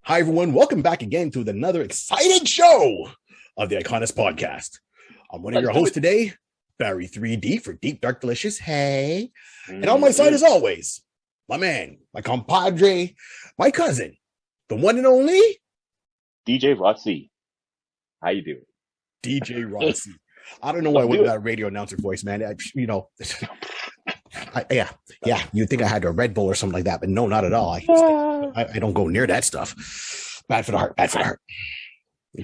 Hi, everyone. Welcome back again to another exciting show of the Iconist Podcast. I'm one of your hosts today, Barry 3D for Deep Dark Delicious. Hey. And on my side, as always, my man, my compadre, my cousin, the one and only DJ Roxy. How you doing? DJ Roxy. I don't know why I went with that radio announcer voice, man. You'd think I had a Red Bull or something like that, but no, not at all. I don't go near that stuff. Bad for the heart. Bad for the heart.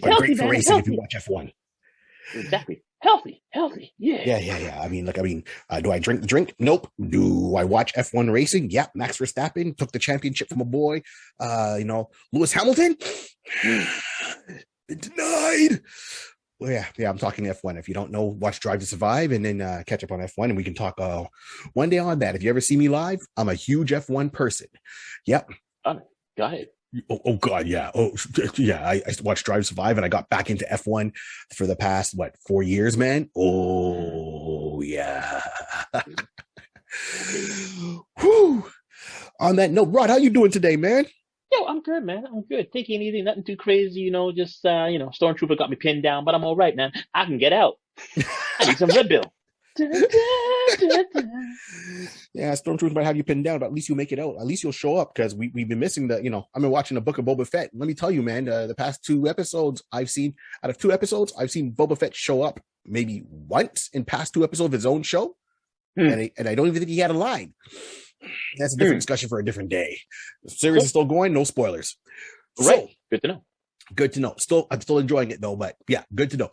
But great for racing if you watch F1. Exactly. Healthy. Yeah. Yeah. I mean, do I drink the drink? Nope. Do I watch F1 racing? Yeah. Max Verstappen took the championship from a boy. Lewis Hamilton. Been denied. Well, yeah, I'm talking F1. If you don't know, watch Drive to Survive and then catch up on F1, and we can talk one day on that. If you ever see me live, I'm a huge F1 person. Yep. Go ahead. Oh God, yeah. Oh yeah. I watched Drive to Survive, and I got back into F1 for the past 4 years, man. Oh yeah. Whew. On that note, Rod, how you doing today, man? Yo, I'm good, man. I'm good. Taking it easy, nothing too crazy, just Stormtrooper got me pinned down, but I'm all right, man. I can get out. I need some Red Bill. Yeah, Stormtrooper might have you pinned down, but at least you'll make it out. At least you'll show up, because we've been missing I've been watching the Book of Boba Fett. Let me tell you, man, the past 2 episodes I've seen Boba Fett show up maybe once in past 2 episodes of his own show. And I don't even think he had a line. That's a different discussion for a different day. The series is still going, no spoilers. Right. Good to know. Good to know. I'm still enjoying it though, but yeah, good to know.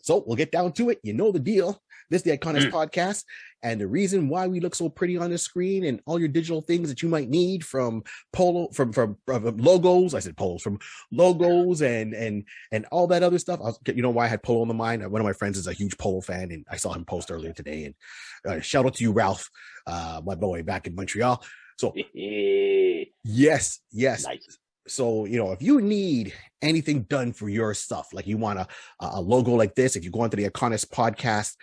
So we'll get down to it. You know the deal. This is the Iconist Podcast, and the reason why we look so pretty on the screen and all your digital things that you might need from logos. I said polos, from logos and all that other stuff. You know why I had polo in the mind? One of my friends is a huge polo fan, and I saw him post earlier today. And shout out to you, Ralph, my boy back in Montreal. So yes. Nice. So, if you need anything done for your stuff, like you want a logo like this, if you go onto the Iconist Podcast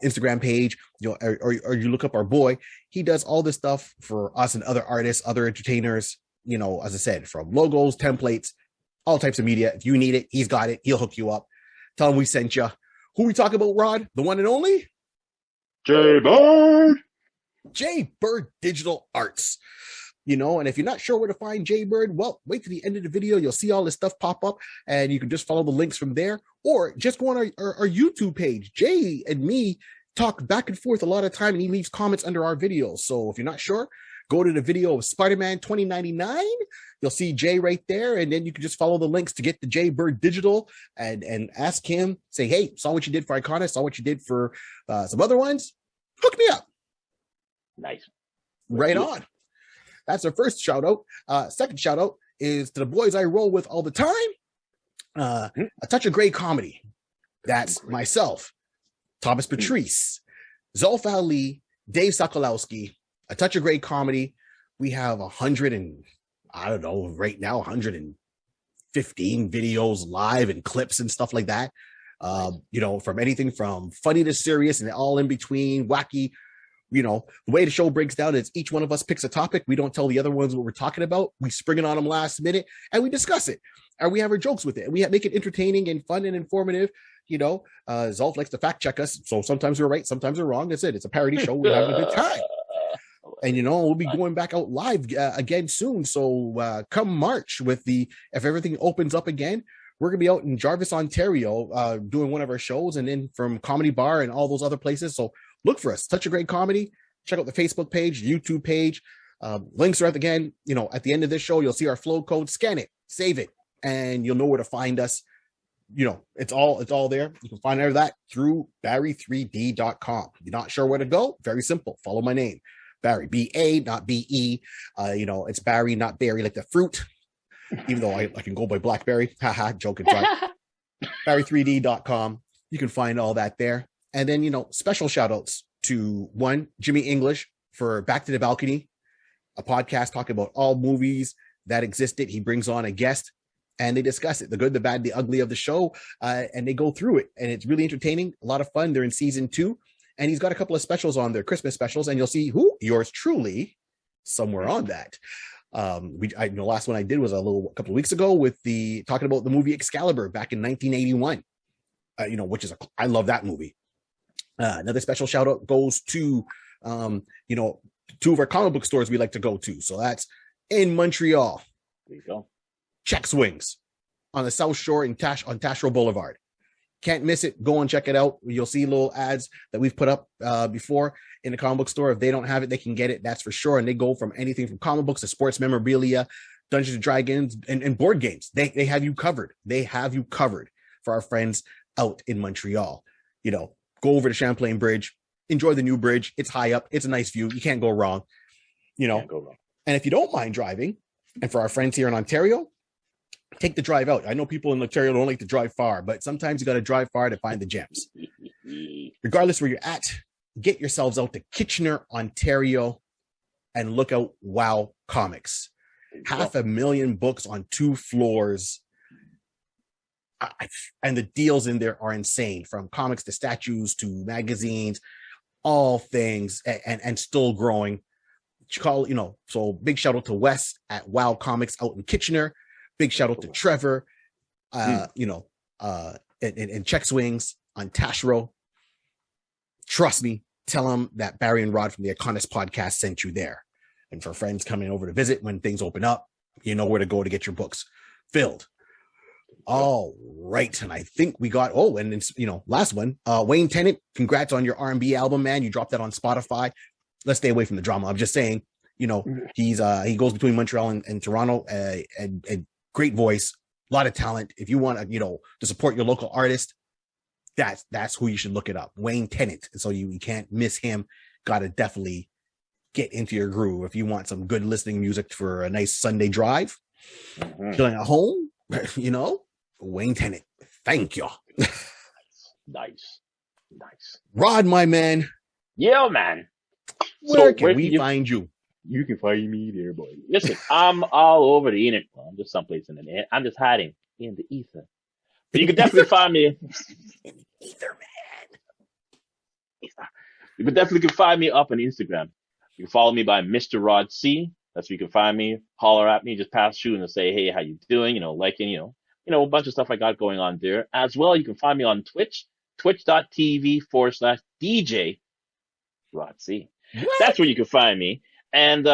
Instagram page, or you look up our boy, he does all this stuff for us and other artists, other entertainers, as I said, from logos, templates, all types of media. If you need it, he's got it. He'll hook you up. Tell him we sent you. Who we talking about, Rod? The one and only? J Bird. J Bird Digital Arts. And if you're not sure where to find J Bird, well, wait to the end of the video. You'll see all this stuff pop up, and you can just follow the links from there, or just go on our YouTube page. Jay and me talk back and forth a lot of time, and he leaves comments under our videos. So if you're not sure, go to the video of Spider-Man 2099. You'll see Jay right there, and then you can just follow the links to get the J Bird Digital and ask him, say, hey, saw what you did for Iconist, saw what you did for some other ones. Hook me up. Nice. Right on. That's our first shout out. Second shout out is to the boys I roll with all the time. A Touch of Grey Comedy. That's myself, Thomas Patrice, Zolf Ali, Dave Sokolowski. A Touch of Grey Comedy. We have 115 videos live and clips and stuff like that. From anything from funny to serious and all in between, wacky. The way the show breaks down is each one of us picks a topic. We don't tell the other ones what we're talking about. We spring it on them last minute, and we discuss it. And we have our jokes with it. And we make it entertaining and fun and informative. Zolf likes to fact check us. So sometimes we're right, sometimes we're wrong. That's it. It's a parody show. We're having a good time. And, we'll be going back out live again soon. So come March if everything opens up again, we're going to be out in Jarvis, Ontario, doing one of our shows, and then from Comedy Bar and all those other places. So look for us. Touch of Grey Comedy. Check out the Facebook page, YouTube page. Links are at at the end of this show, you'll see our flow code. Scan it, save it, and you'll know where to find us. It's all there. You can find out that through barry3d.com. You're not sure where to go? Very simple. Follow my name. Barry, B-A, not B-E. It's Barry, not Berry, like the fruit. Even though I can go by Blackberry. Haha, joking. Barry3d.com. You can find all that there. And then, special shout outs to Jimmy English for Back to the Balcony, a podcast talking about all movies that existed. He brings on a guest and they discuss it, the good, the bad, the ugly of the show. And they go through it, and it's really entertaining. A lot of fun. They're in season 2, and he's got a couple of specials on there, Christmas specials, and you'll see yours truly somewhere on that. I know last one I did was a couple of weeks ago with talking about the movie Excalibur back in 1981. Which is I love that movie. Another special shout out goes to two of our comic book stores we like to go to. So that's in Montreal. There you go. Check Swings on the South Shore on Taschereau Boulevard. Can't miss it. Go and check it out. You'll see little ads that we've put up before in the comic book store. If they don't have it, they can get it. That's for sure. And they go from anything from comic books to sports memorabilia, Dungeons and Dragons, and board games. They have you covered. They have you covered for our friends out in Montreal. Go over to Champlain Bridge, enjoy the new bridge. It's high up. It's a nice view. You can't go wrong. Can't go wrong. And if you don't mind driving, and for our friends here in Ontario, take the drive out. I know people in Ontario don't like to drive far, but sometimes you got to drive far to find the gems. Regardless where you're at, get yourselves out to Kitchener, Ontario, and look out Wow Comics. 500,000 books on 2 floors. And the deals in there are insane, from comics to statues to magazines, all things, and still growing. So big shout out to Wes at Wow Comics out in Kitchener. Big shout out to Trevor, and Check Swings on Taschereau. Trust me, tell them that Barry and Rod from the Iconist podcast sent you there. And for friends coming over to visit when things open up, you know where to go to get your books filled. All right, and I think we got last one, Wayne Tennant. Congrats on your R&B album, man. You dropped that on Spotify. Let's stay away from the drama. I'm just saying, he goes between Montreal and Toronto, and great voice, a lot of talent. If you want to support your local artist, that's who you should look it up. Wayne Tennant. So you can't miss him. Got to definitely get into your groove if you want some good listening music for a nice Sunday drive, chilling at home. Wayne Tennant. Thank you. Nice. Rod, my man. Yeah, man. Where can we find you? You can find me there, boy. Listen, I'm all over the internet. Well, I'm just someplace in the net. I'm just hiding in the ether. But you can definitely find me. Ether, man. You can definitely find me up on Instagram. You can follow me by Mr. Rod C. That's where you can find me. Holler at me, just pass through and say, hey, how you doing? Liking, a bunch of stuff I got going on there. As well, you can find me on Twitch, twitch.tv/DJ Rod C. That's where you can find me. And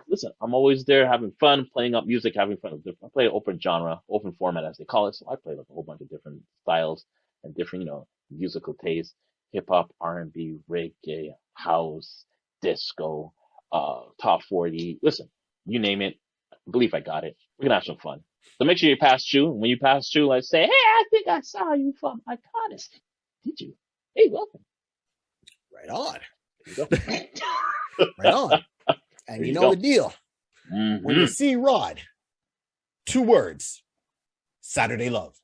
listen, I'm always there having fun, playing up music, having fun. I play open genre, open format as they call it. So I play like a whole bunch of different styles and different, musical tastes: hip hop, R&B, reggae, house, disco, top 40. Listen, you name it. I believe I got it. We're gonna have some fun. So make sure you pass through. When you pass through, like say, hey, I think I saw you from Iconist. Did you? Hey, welcome. Right on. There you go. Right on. And you know the deal. When you see Rod, 2 words: Saturday love.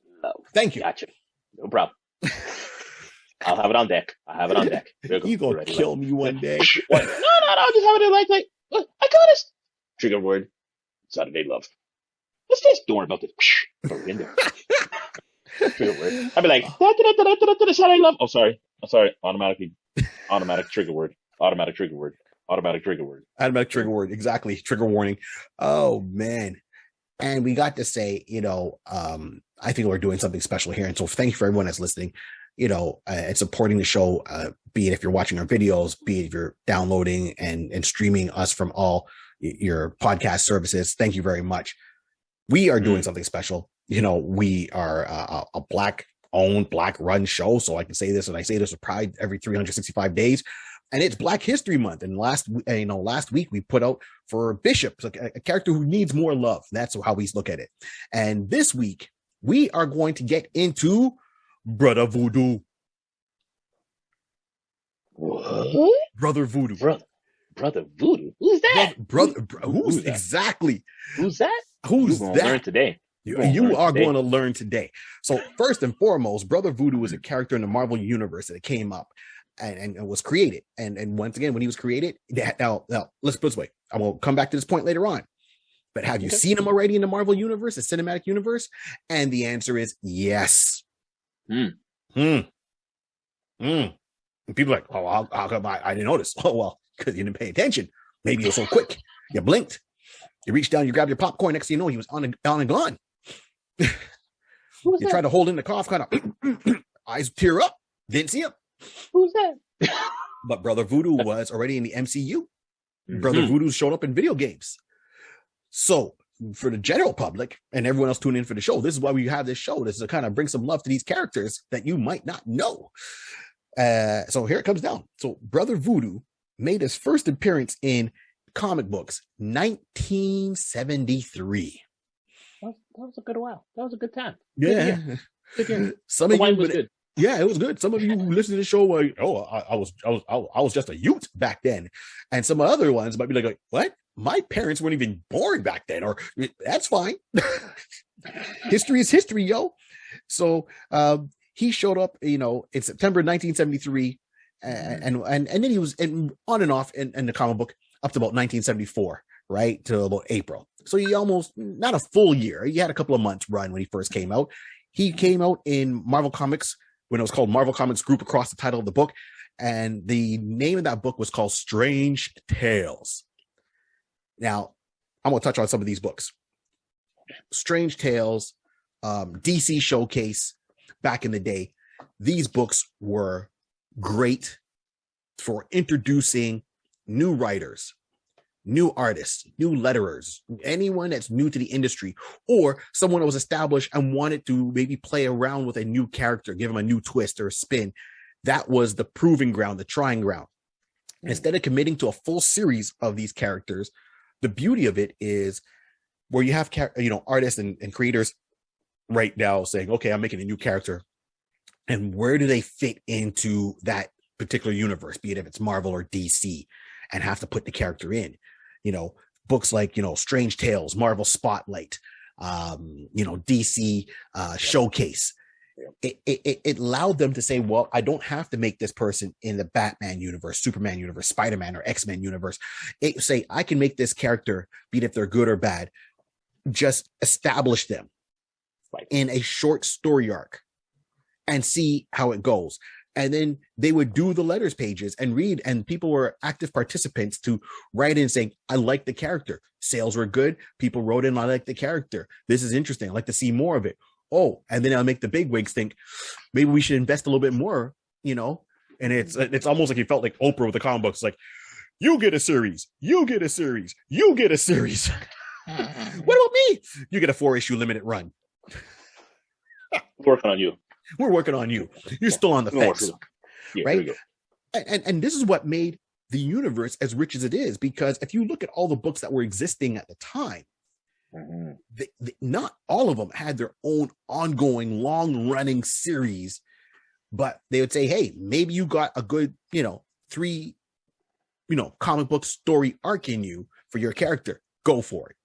Thank you. Gotcha. No problem. I'll have it on deck. You gonna kill me one day. What? No. Just have it like Iconist. Trigger word: Saturday love. Let's just don't worry about this. Throw it in there. Trigger word. I'd be like, Saturday love. Oh, sorry. Automatic trigger word. Automatic trigger word. Exactly. Trigger warning. Oh man. And we got to say, I think we're doing something special here. And so thank you for everyone that's listening, and supporting the show, be it if you're watching our videos, be it if you're downloading and streaming us from all your podcast services. Thank you very much. We are doing something special. We are a Black owned, Black run show. So I can say this, and I say this with pride, every 365 days. And it's Black History Month. And last week we put out for Bishop, a character who needs more love. That's how we look at it. And this week we are going to get into Brother Voodoo. What? Brother Voodoo. Brother Voodoo. Who's that? Who's that? Exactly? Who's that? Who's that? Learn today. You are going to learn today. So first and foremost, Brother Voodoo is a character in the Marvel universe that came up and was created. And once again, when he was created, now let's put it this way. I will come back to this point later on. But have you seen him already in the Marvel universe, the cinematic universe? And the answer is yes. And people are like, how come I didn't notice? Oh, well, because you didn't pay attention. Maybe you're so quick. You blinked. You reach down, you grab your popcorn. Next thing you know, he was on and gone. Who was You that? try to hold in the cough, kind of eyes tear up. Didn't see him. Who's that? But Brother Voodoo was already in the MCU. Brother Voodoo showed up in video games. So for the general public and everyone else tuning in for the show, this is why we have this show. This is to kind of bring some love to these characters that you might not know. So here it comes down. So Brother Voodoo made his first appearance in comic books, 1973. That was a good while. That was a good time. Yeah. Good year. Some of wine you was good. Yeah, it was good. Some of you who listen to the show were like, oh, I was just a youth back then. And some other ones might be like, what? My parents weren't even born back then, or that's fine. History is history, yo. So he showed up, in September 1973, and then he was on and off in the comic book up to about 1974, right, to about April. So he almost, not a full year. He had a couple of months run when he first came out. He came out in Marvel Comics when it was called Marvel Comics Group across the title of the book. And the name of that book was called Strange Tales. Now, I'm going to touch on some of these books. Strange Tales, DC Showcase, back in the day. These books were great for introducing new writers, new artists, new letterers, anyone that's new to the industry, or someone that was established and wanted to maybe play around with a new character, give them a new twist or a spin. That was the proving ground, the trying ground. Instead of committing to a full series of these characters, the beauty of it is where you have, artists and creators right now saying, okay, I'm making a new character. And where do they fit into that particular universe, be it if it's Marvel or DC, and have to put the character in? Books like, Strange Tales, Marvel Spotlight, DC Showcase. It allowed them to say, well, I don't have to make this person in the Batman universe, Superman universe, Spider-Man or X-Men universe. Say I can make this character, be it if they're good or bad, just establish them in a short story arc and see how it goes. And then they would do the letters pages and read, and people were active participants to write in saying, I like the character. Sales were good. People wrote in, I like the character. This is interesting. I'd like to see more of it. Oh, and then I'll make the bigwigs think maybe we should invest a little bit more, and it's almost like he felt like Oprah with the comic books, like, you get a series, you get a series, you get a series. What about me? You get a 4-issue limited run. Working on you. We're working on you. You're still on the fence, right? And this is what made the universe as rich as it is, because if you look at all the books that were existing at the time, not all of them had their own ongoing, long-running series, but they would say, hey, maybe you got a good, 3, comic book story arc in you for your character. Go for it.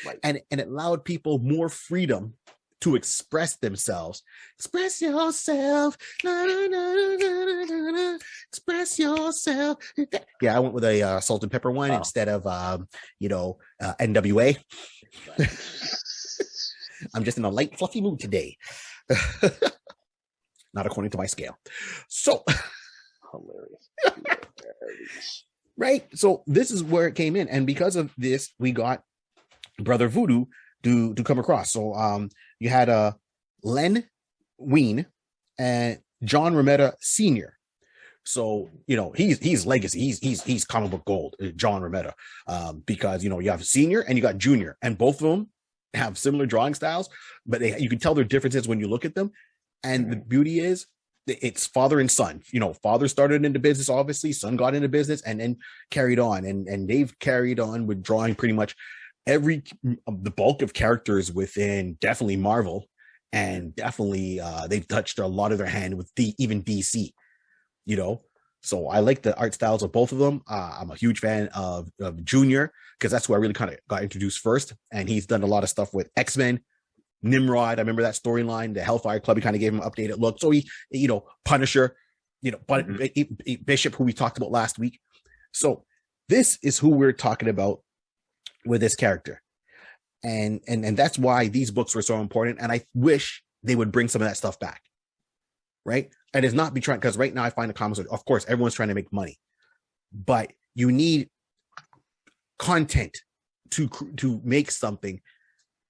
Right. And it allowed people more freedom to express themselves. Express yourself. Na, na, na, na, na, na. Express yourself. Yeah, I went with a salt and pepper one instead of, NWA. I'm just in a light, fluffy mood today. Not according to my scale. So hilarious. Right. So this is where it came in. And because of this, we got Brother Voodoo to come across. So you had Len Wein and John Romita Sr. So, he's legacy. He's comic book gold, John Romita, because, you have Senior and you got Junior, and both of them have similar drawing styles, but you can tell their differences when you look at them. And the beauty is it's father and son. Father started into business, obviously, son got into business and then carried on. And they've carried on with drawing pretty much the bulk of characters within definitely Marvel, and definitely they've touched a lot of their hand with even DC. So I like the art styles of both of them. I'm a huge fan of Junior, because that's where I really kind of got introduced first. And he's done a lot of stuff with X-Men, Nimrod. I remember that storyline, the Hellfire Club. He kind of gave him an updated look. So he, Punisher, Bishop, who we talked about last week. So this is who we're talking about with this character. And that's why these books were so important. And I wish they would bring some of that stuff back. Right. And it's not be trying, because right now I find the comics, of course, everyone's trying to make money, but you need content to make something,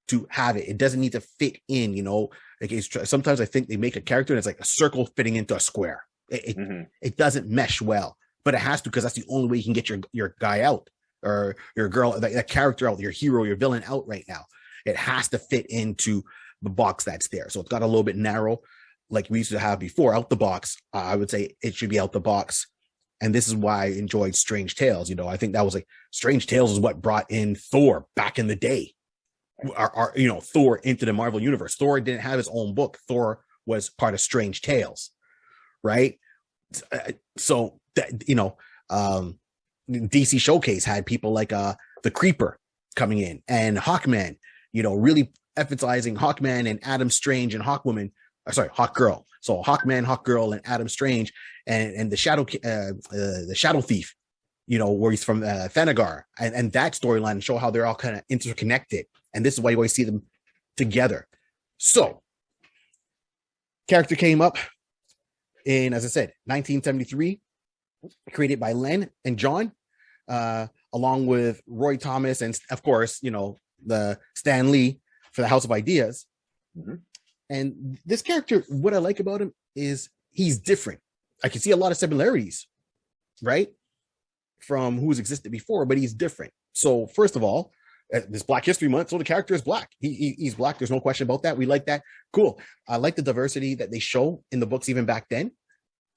to have it. It doesn't need to fit in, you know. Like sometimes I think they make a character and it's like a circle fitting into a square. It doesn't mesh well, but it has to, because that's the only way you can get your guy out, or your girl, that character out, your hero, your villain out right now. It has to fit into the box that's there. So it's got a little bit narrow, like we used to have before, out the box. I would say it should be out the box. And this is why I enjoyed Strange Tales. You know, I think that was like, Strange Tales is what brought in Thor back in the day. You know, Thor into the Marvel universe. Thor didn't have his own book. Thor was part of Strange Tales, right? So that, you know, DC Showcase had people like the Creeper coming in, and Hawkman, you know, really emphasizing Hawkman and Adam Strange and Hawkwoman, Hawkgirl. So Hawkman, Hawkgirl, and Adam Strange, and the Shadow Thief, you know, where he's from Thanagar, and that storyline, show how they're all kind of interconnected. And this is why you always see them together. So, character came up in, as I said, 1973, created by Len and John, along with Roy Thomas, and of course, you know, the Stan Lee for the House of Ideas. And this character, what I like about him is he's different. I can see a lot of similarities, right, from who's existed before, but he's different. So first of all, this Black History Month, so the character is black. He's black. There's no question about that. We like that. Cool. I like the diversity that they show in the books even back then.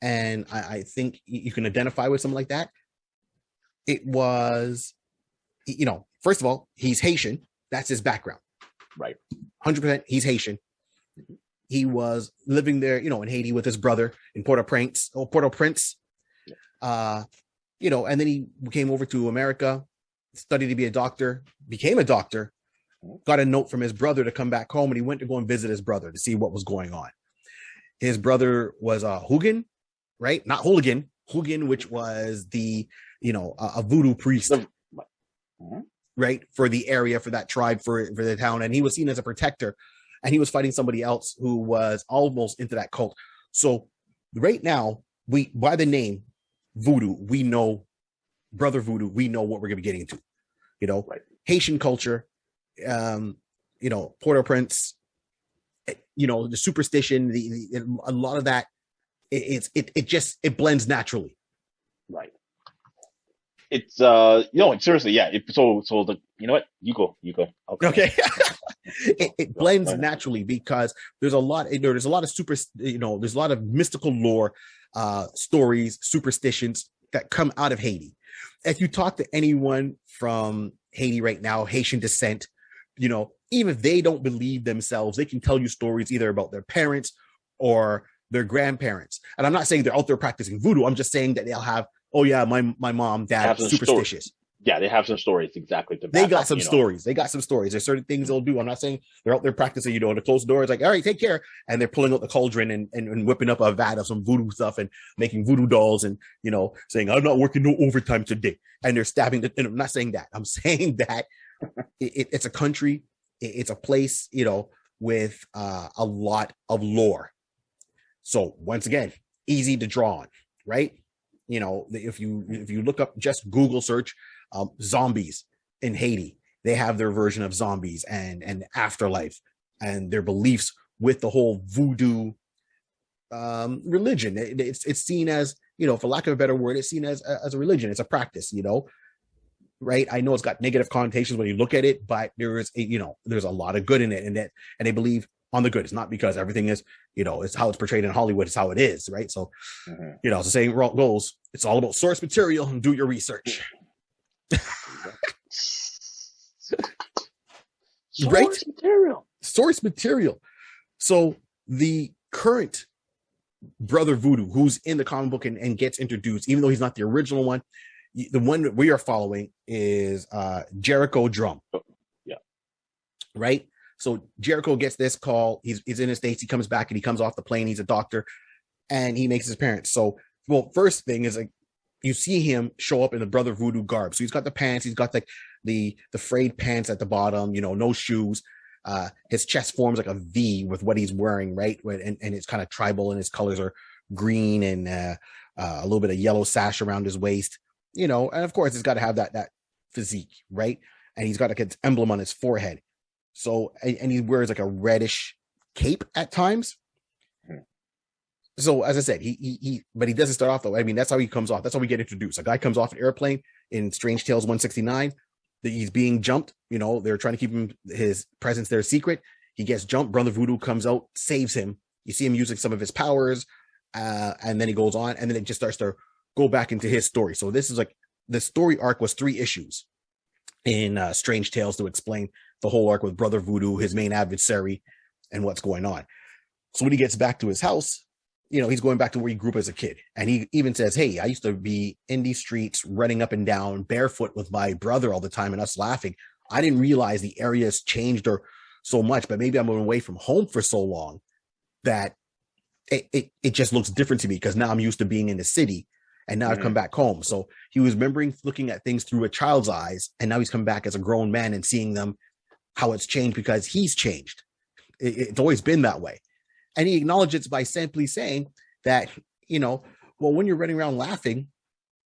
And I think you can identify with something like that. It was, you know, first of all, he's Haitian. That's his background. Right. 100% he's Haitian. He was living there, you know, in Haiti with his brother in Port-au-Prince. You know, and then he came over to America, studied to be a doctor, became a doctor, got a note from his brother to come back home, and he went to go and visit his brother to see what was going on. His brother was a Hugan, right? Not Hooligan, Hugan, which was the, you know, a voodoo priest, right? For the area, for that tribe, for the town. And he was seen as a protector, and he was fighting somebody else who was almost into that cult. So right now, by the name Voodoo, we know Brother Voodoo, we know what we're going to be getting into, you know, right. Haitian culture, you know, Port-au-Prince, you know, the superstition, a lot of that, it blends naturally. Right. It's, you know, seriously, yeah. So the, you know what, you go. Okay. it blends naturally because there's a lot of there's a lot of mystical lore, stories, superstitions that come out of Haiti. If you talk to anyone from Haiti right now, Haitian descent, you know, even if they don't believe themselves, they can tell you stories either about their parents or their grandparents. And I'm not saying they're out there practicing voodoo. I'm just saying that they'll have, oh yeah, my mom, dad, superstitious. Yeah, they have some stories, exactly. They got some stories. They got some stories. There's certain things they'll do. I'm not saying they're out there practicing, you know, in the closed door. It's like, all right, take care. And they're pulling out the cauldron and whipping up a vat of some voodoo stuff and making voodoo dolls and, you know, saying, I'm not working no overtime today. And they're stabbing. And I'm not saying that. I'm saying that it's a country. It's a place, you know, with a lot of lore. So once again, easy to draw on, right? You know, if you look up, just Google search zombies in Haiti, they have their version of zombies and afterlife and their beliefs with the whole voodoo religion. It's seen as, you know, for lack of a better word, it's seen as a religion. It's a practice, you know, right? I know it's got negative connotations when you look at it, but there's a lot of good in it, and they believe on the good. It's not because everything is, you know, it's how it's portrayed in Hollywood. It's how it is, right? So, you know, as the saying goes, it's all about source material and do your research. Source material. So the current Brother Voodoo, who's in the comic book and gets introduced, even though he's not the original one, the one that we are following is Jericho Drumm. Yeah. Right? So Jericho gets this call. He's in the States. He comes back and he comes off the plane. He's a doctor and he makes his appearance. So, well, first thing is like, you see him show up in the Brother Voodoo garb. So he's got the pants. He's got like the frayed pants at the bottom, you know, no shoes. His chest forms like a V with what he's wearing, right? And it's kind of tribal, and his colors are green and a little bit of yellow sash around his waist, you know. And of course, it's got to have that physique, right? and he's got like an emblem on his forehead. So, and he wears like a reddish cape at times. So as I said, but he doesn't start off though. I mean, that's how he comes off. That's how we get introduced. A guy comes off an airplane in Strange Tales 169. That he's being jumped. You know, they're trying to keep his presence there secret. He gets jumped. Brother Voodoo comes out, saves him. You see him using some of his powers, and then he goes on, and then it just starts to go back into his story. So this is like the story arc was 3 issues in Strange Tales to explain the whole arc with Brother Voodoo, his main adversary, and what's going on. So when he gets back to his house, you know, he's going back to where he grew up as a kid. And he even says, hey, I used to be in these streets running up and down barefoot with my brother all the time and us laughing. I didn't realize the area's changed or so much, but maybe I'm away from home for so long that it just looks different to me because now I'm used to being in the city and now I've come back home. So he was remembering looking at things through a child's eyes, and now he's come back as a grown man and seeing them, how it's changed because he's changed. It's always been that way. And he acknowledges by simply saying that, you know, well, when you're running around laughing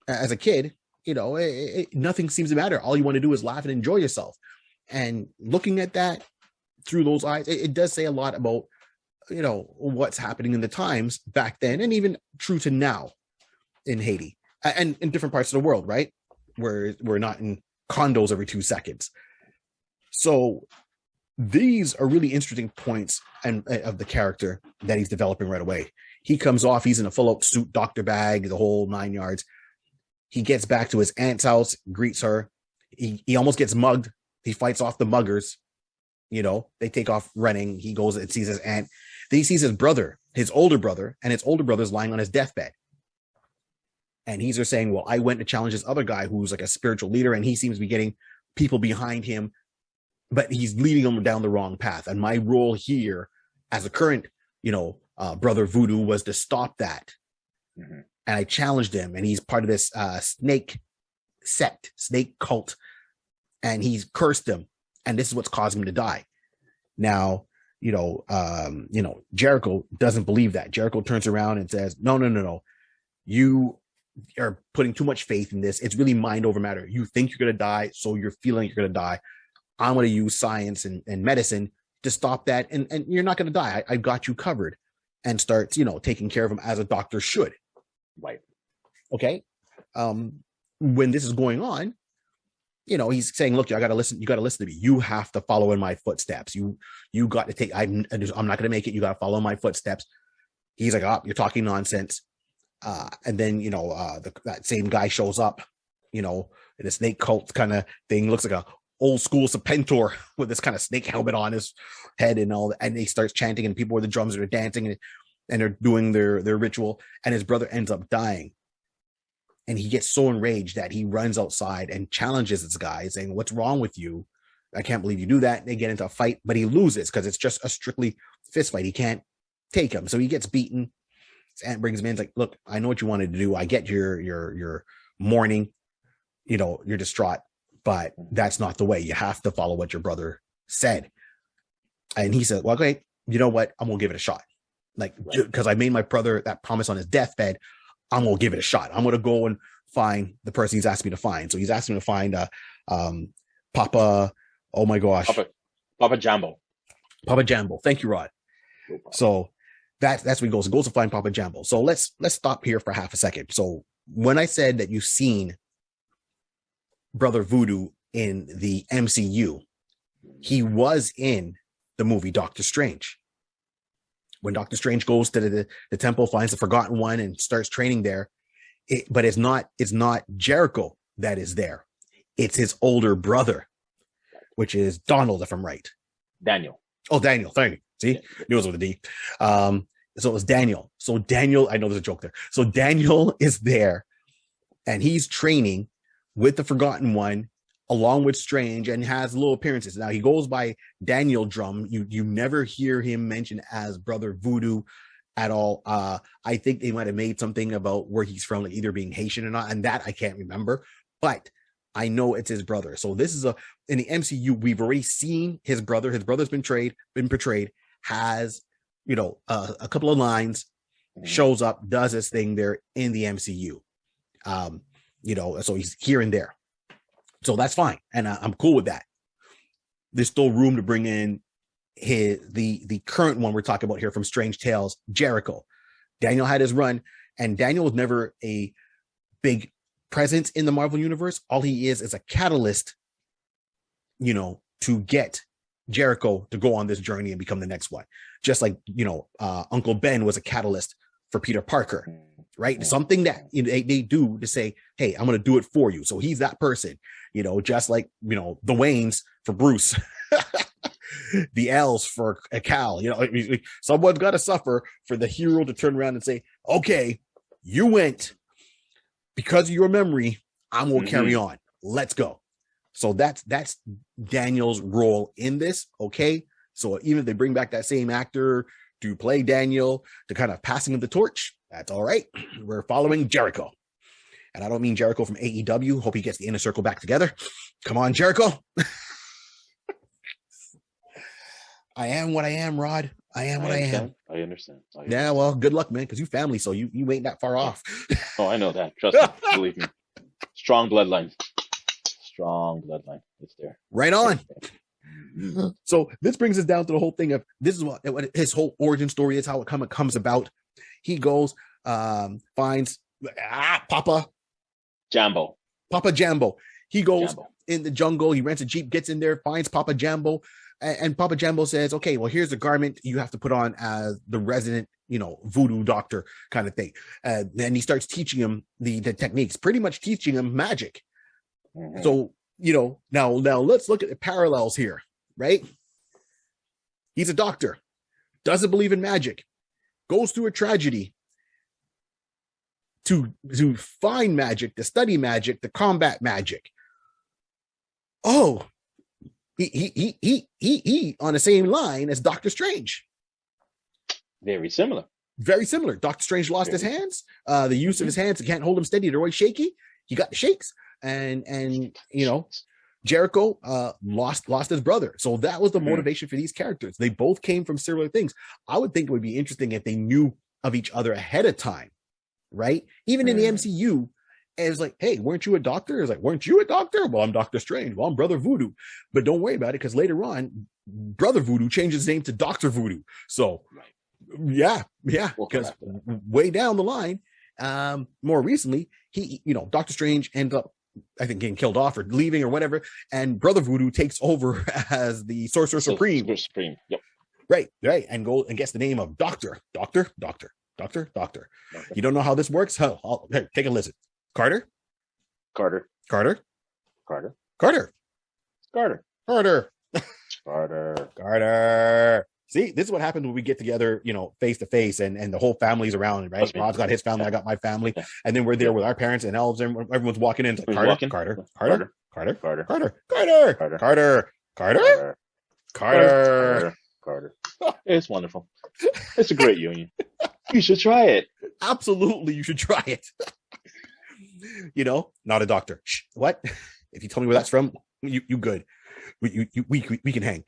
as a kid, you know, nothing seems to matter. All you want to do is laugh and enjoy yourself. And looking at that through those eyes, it does say a lot about, you know, what's happening in the times back then and even true to now in Haiti and in different parts of the world, right? Where we're not in condos every 2 seconds. So these are really interesting points and of the character that he's developing right away. He comes off, he's in a full-out suit, doctor bag, the whole 9 yards. He gets back to his aunt's house, greets her. He almost gets mugged. He fights off the muggers. You know, they take off running. He goes and sees his aunt. Then he sees his brother, his older brother, and his older brother's lying on his deathbed. And he's just saying, well, I went to challenge this other guy who's like a spiritual leader, and he seems to be getting people behind him, but he's leading them down the wrong path. And my role here as a current, you know, Brother Voodoo was to stop that. And I challenged him, and he's part of this snake sect, snake cult, and he's cursed him. And this is what's causing him to die. Now, you know, Jericho doesn't believe that. Jericho turns around and says, no. You are putting too much faith in this. It's really mind over matter. You think you're going to die, so you're feeling you're going to die. I'm going to use science and medicine to stop that. And you're not going to die. I've got you covered. And starts, you know, taking care of him as a doctor should. Right. Okay. When this is going on, you know, he's saying, look, I got to listen. You got to listen to me. You have to follow in my footsteps. You got to take, I'm not going to make it. You got to follow my footsteps. He's like, oh, you're talking nonsense. And then, you know, that same guy shows up, you know, in a snake cult kind of thing. Looks like a old school Serpentor with this kind of snake helmet on his head and all that. And he starts chanting, and people with the drums are dancing and they're doing their ritual. And his brother ends up dying. And he gets so enraged that he runs outside and challenges this guy, saying, what's wrong with you? I can't believe you do that. They get into a fight, but he loses because it's just a strictly fist fight. He can't take him. So he gets beaten. His aunt brings him in. It's like, look, I know what you wanted to do. I get your mourning. You know, you're distraught, but that's not the way. You have to follow what your brother said. And he said, well, okay, you know what? I'm going to give it a shot. Like, because I made my brother that promise on his deathbed. I'm going to give it a shot. I'm going to go and find the person he's asked me to find. So he's asked me to find Papa. Oh my gosh. Papa Jambo. Papa Jambo. Thank you, Rod. No, so that's where he goes. He goes to find Papa Jambo. So let's stop here for half a second. So when I said that you've seen Brother Voodoo in the MCU, he was in the movie Doctor Strange. When Doctor Strange goes to the temple, finds the Forgotten One, and starts training there, but it's not Jericho that is there. It's his older brother, which is Donald, if I'm right. Daniel. Oh, Daniel. Thank you. See, it was with a D. So it was Daniel. So Daniel, I know there's a joke there. So Daniel is there, and he's training with the Forgotten One, along with Strange, and has little appearances. Now he goes by Daniel Drumm. You never hear him mentioned as Brother Voodoo at all. I think they might have made something about where he's from, like either being Haitian or not, and that I can't remember, but I know it's his brother. So this is in the MCU, we've already seen his brother. His brother's been portrayed, has, you know, a couple of lines, shows up, does his thing there in the MCU. You know, so he's here and there. So that's fine. And I'm cool with that. There's still room to bring in the current one we're talking about here from Strange Tales, Jericho. Daniel had his run, and Daniel was never a big presence in the Marvel universe. All he is a catalyst, to get Jericho to go on this journey and become the next one. Just like, Uncle Ben was a catalyst for Peter Parker, right? Something that they do to say, hey, I'm going to do it for you. So he's that person, just like, the Waynes for Bruce, the L's for a Cal, someone's got to suffer for the hero to turn around and say, okay, you went because of your memory. I'm going to carry on. Let's go. So that's Daniel's role in this. Okay. So even if they bring back that same actor to play Daniel, to kind of passing of the torch, that's all right. We're following Jericho. And I don't mean Jericho from AEW. Hope he gets the inner circle back together. Come on, Jericho. I am what I am, Rod. I am what I am. I understand. Yeah, well, good luck, man, because you family, so you ain't that far off. Oh, I know that. Trust me. Believe me. Strong bloodline. It's there. Right on. So this brings us down to the whole thing of this is what his whole origin story is, how it comes about. He goes, finds Papa Jambo. He goes in the jungle. He rents a Jeep, gets in there, finds Papa Jambo. And Papa Jambo says, okay, well, here's a garment you have to put on as the resident, voodoo doctor kind of thing. Then he starts teaching him the techniques, pretty much teaching him magic. Mm-hmm. So, now let's look at the parallels here, right? He's a doctor, doesn't believe in magic, goes through a tragedy to find magic, to study magic, to combat magic. Oh, he on the same line as Doctor Strange. Very similar. Doctor Strange lost his hands. The use of his hands, he can't hold them steady. They're always shaky. He got the shakes. And Jericho lost his brother. So that was the motivation for these characters. They both came from similar things. I would think it would be interesting if they knew of each other ahead of time, right? Even in the MCU, and it's like, hey, weren't you a doctor? It's like, weren't you a doctor? Well, I'm Doctor Strange. Well, I'm Brother Voodoo. But don't worry about it, because later on, Brother Voodoo changed his name to Dr. Voodoo. So, yeah, because way down the line, more recently, Doctor Strange ended up, I think, getting killed off or leaving or whatever, and Brother Voodoo takes over as the Sorcerer Supreme. Yep. Right, and go and gets the name of Doctor. You don't know how this works? Hey, take a listen. Carter. See, this is what happens when we get together, face to face, and the whole family's around, right? Rod's got his family, I got my family, and then we're there with our parents and elves, and everyone's walking in. Like, Carter. It's wonderful. It's a great union. You should try it. Absolutely, you should try it. Not a doctor. Shh, what? If you tell me where that's from, you good. We can hang.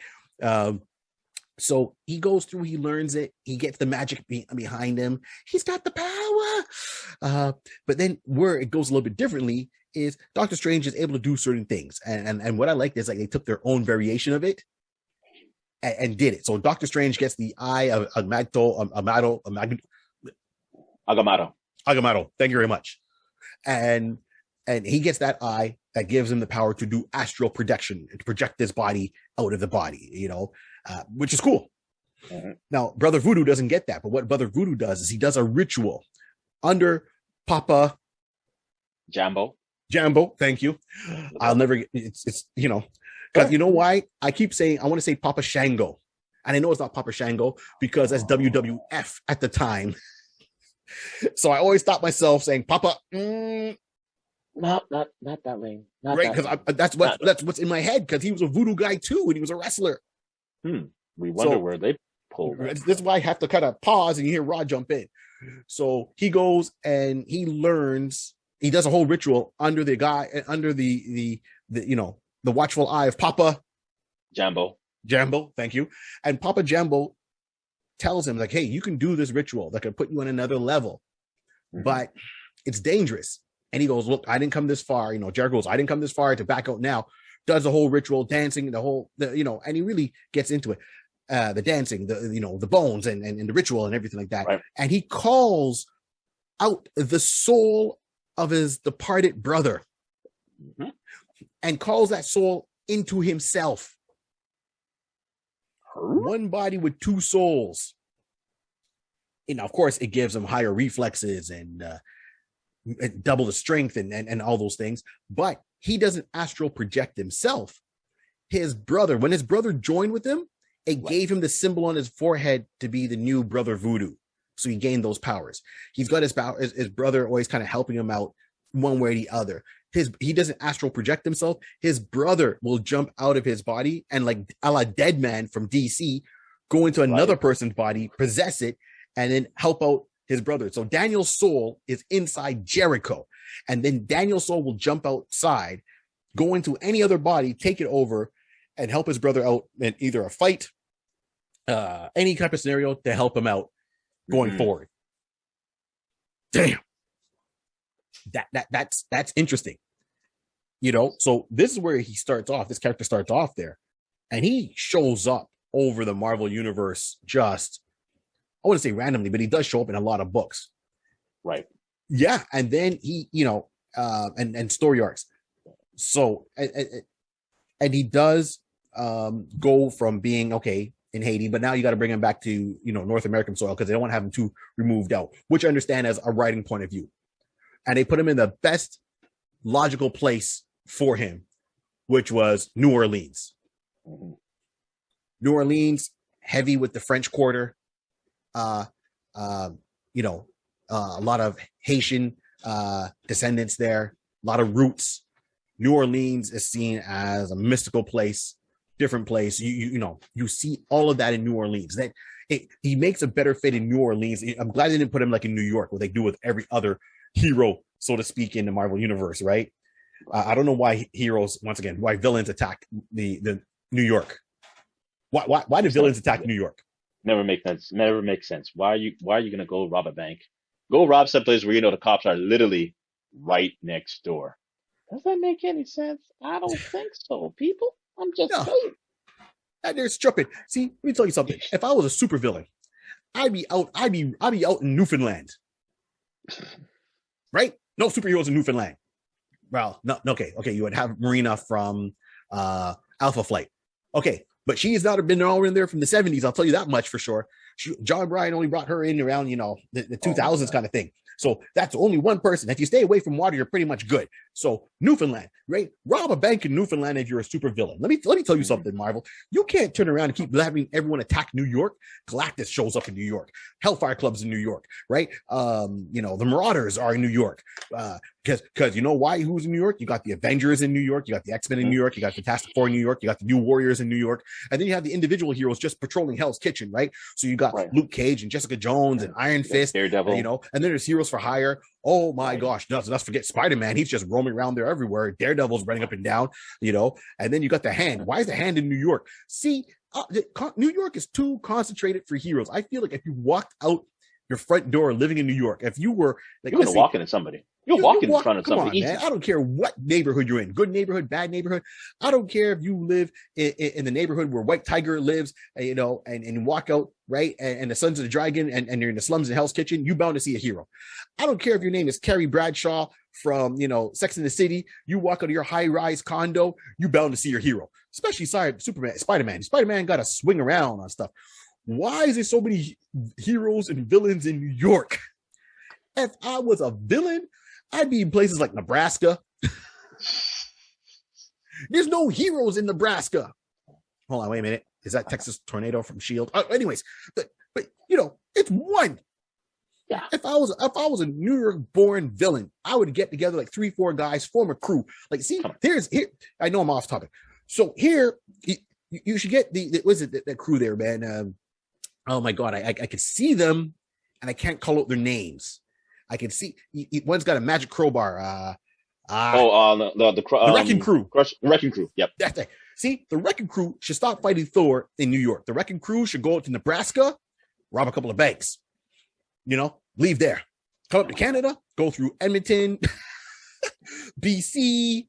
So he goes through, he learns it, he gets the magic behind him. He's got the power. But then where it goes a little bit differently is Doctor Strange is able to do certain things. And what I like is like they took their own variation of it and did it. So Doctor Strange gets the eye of Agamotto. Thank you very much. And he gets that eye that gives him the power to do astral projection, to project his body out of the body, which is cool. Mm-hmm. Now, Brother Voodoo doesn't get that, but what Brother Voodoo does is he does a ritual under Papa Jambo. Thank you. I'll never get it's because you know why? I keep saying I want to say Papa Shango, and I know it's not Papa Shango because that's WWF at the time. So I always stop myself saying Papa. Not that lane. Right, because that's what's in my head, because he was a voodoo guy too, and he was a wrestler. We wonder where they pulled. This is why I have to kind of pause and you hear Rod jump in. So he goes and he learns. He does a whole ritual under the watchful eye of Papa Jambo. Thank you. And Papa Jambo tells him, like, hey, you can do this ritual that can put you on another level, but it's dangerous. And he goes, look, I didn't come this far. Jericho goes, I didn't come this far to back out now. Does the whole ritual, dancing, and he really gets into it. The dancing, the bones and the ritual and everything like that. Right. And he calls out the soul of his departed brother and calls that soul into himself. One body with two souls. Of course, it gives him higher reflexes and double the strength and all those things. But he doesn't astral project himself. His brother, when his brother joined with him, it gave him the symbol on his forehead to be the new brother Voodoo. So he gained those powers. He's got his brother always kind of helping him out one way or the other. He doesn't astral project himself. His brother will jump out of his body and, like a la Dead Man from DC, go into another person's body, possess it, and then help out his brother. So Daniel's soul is inside Jericho. And then Daniel's soul will jump outside, go into any other body, take it over, and help his brother out in either a fight, any type of scenario to help him out going forward. Damn. That's interesting. So this is where he starts off. This character starts off there, and he shows up over the Marvel universe just, I wouldn't say randomly, but he does show up in a lot of books. Right. Yeah. And then he, and story arcs. So, and he does go from being in Haiti, but now you got to bring him back to, North American soil because they don't want to have him too removed out, which I understand as a writing point of view. And they put him in the best logical place for him, which was New Orleans. New Orleans, heavy with the French Quarter, a lot of Haitian descendants there, a lot of roots. New Orleans is seen as a mystical place, different place. You see all of that in New Orleans. That he makes a better fit in New Orleans. I'm glad they didn't put him like in New York, where they do with every other hero, so to speak, in the Marvel universe, right? I don't know why why villains attack the New York. Why do villains attack New York? Never makes sense. Why are you gonna go rob a bank? Go rob someplace where the cops are literally right next door. Does that make any sense? I don't think so, people. I'm just saying. They're stupid. See, let me tell you something. If I was a supervillain, I'd be out in Newfoundland. Right? No superheroes in Newfoundland. Well, no, okay. You would have Marina from Alpha Flight. Okay, but she has not been all in there from the 70s. I'll tell you that much for sure. John Bryan only brought her in around, the 2000s kind of thing. So that's only one person. If you stay away from water, you're pretty much good. So Newfoundland, right? Rob a bank in Newfoundland if you're a super villain. Let me tell you something, Marvel. You can't turn around and keep having everyone attack New York. Galactus shows up in New York. Hellfire Club's in New York, right? The Marauders are in New York. Because you know why? Who's in New York? You got the Avengers in New York. You got the X-Men in New York. You got Fantastic Four in New York. You got the New Warriors in New York. And then you have the individual heroes just patrolling Hell's Kitchen, right? So you got Luke Cage and Jessica Jones and Iron Fist, Daredevil. and then there's heroes for hire. Oh my gosh, let's forget Spider-Man. He's just roaming around there everywhere. Daredevil's running up and down, and then you got the Hand. Why is the Hand in New York? See, New York is too concentrated for heroes. I feel like if you walked out your front door living in New York, if you were like, you're walking into somebody. You're walking in front of somebody. Man. I don't care what neighborhood you're in. Good neighborhood, bad neighborhood. I don't care if you live in the neighborhood where White Tiger lives, and walk out, right? And the Sons of the Dragon, and you're in the slums in Hell's Kitchen. You bound to see a hero. I don't care if your name is Carrie Bradshaw from, Sex and the City. You walk out of your high-rise condo, you bound to see your hero. Especially Spider-Man. Spider-Man got to swing around on stuff. Why is there so many heroes and villains in New York? If I was a villain, I'd be in places like Nebraska. There's no heroes in Nebraska. Hold on, wait a minute. Is that Texas Tornado from S.H.I.E.L.D.? Anyways, but it's one. Yeah. If I was a New York-born villain, I would get together like 3-4 guys, form a crew. Like, see, here. I know I'm off topic. So here, you should get that crew there, man. Oh my God, I could see them, and I can't call out their names. I can see one's got a magic crowbar. The Wrecking Crew. Wrecking Crew. Yep. That's it. See, the Wrecking Crew should stop fighting Thor in New York. The Wrecking Crew should go out to Nebraska, rob a couple of banks. Leave there. Come up to Canada, go through Edmonton, BC.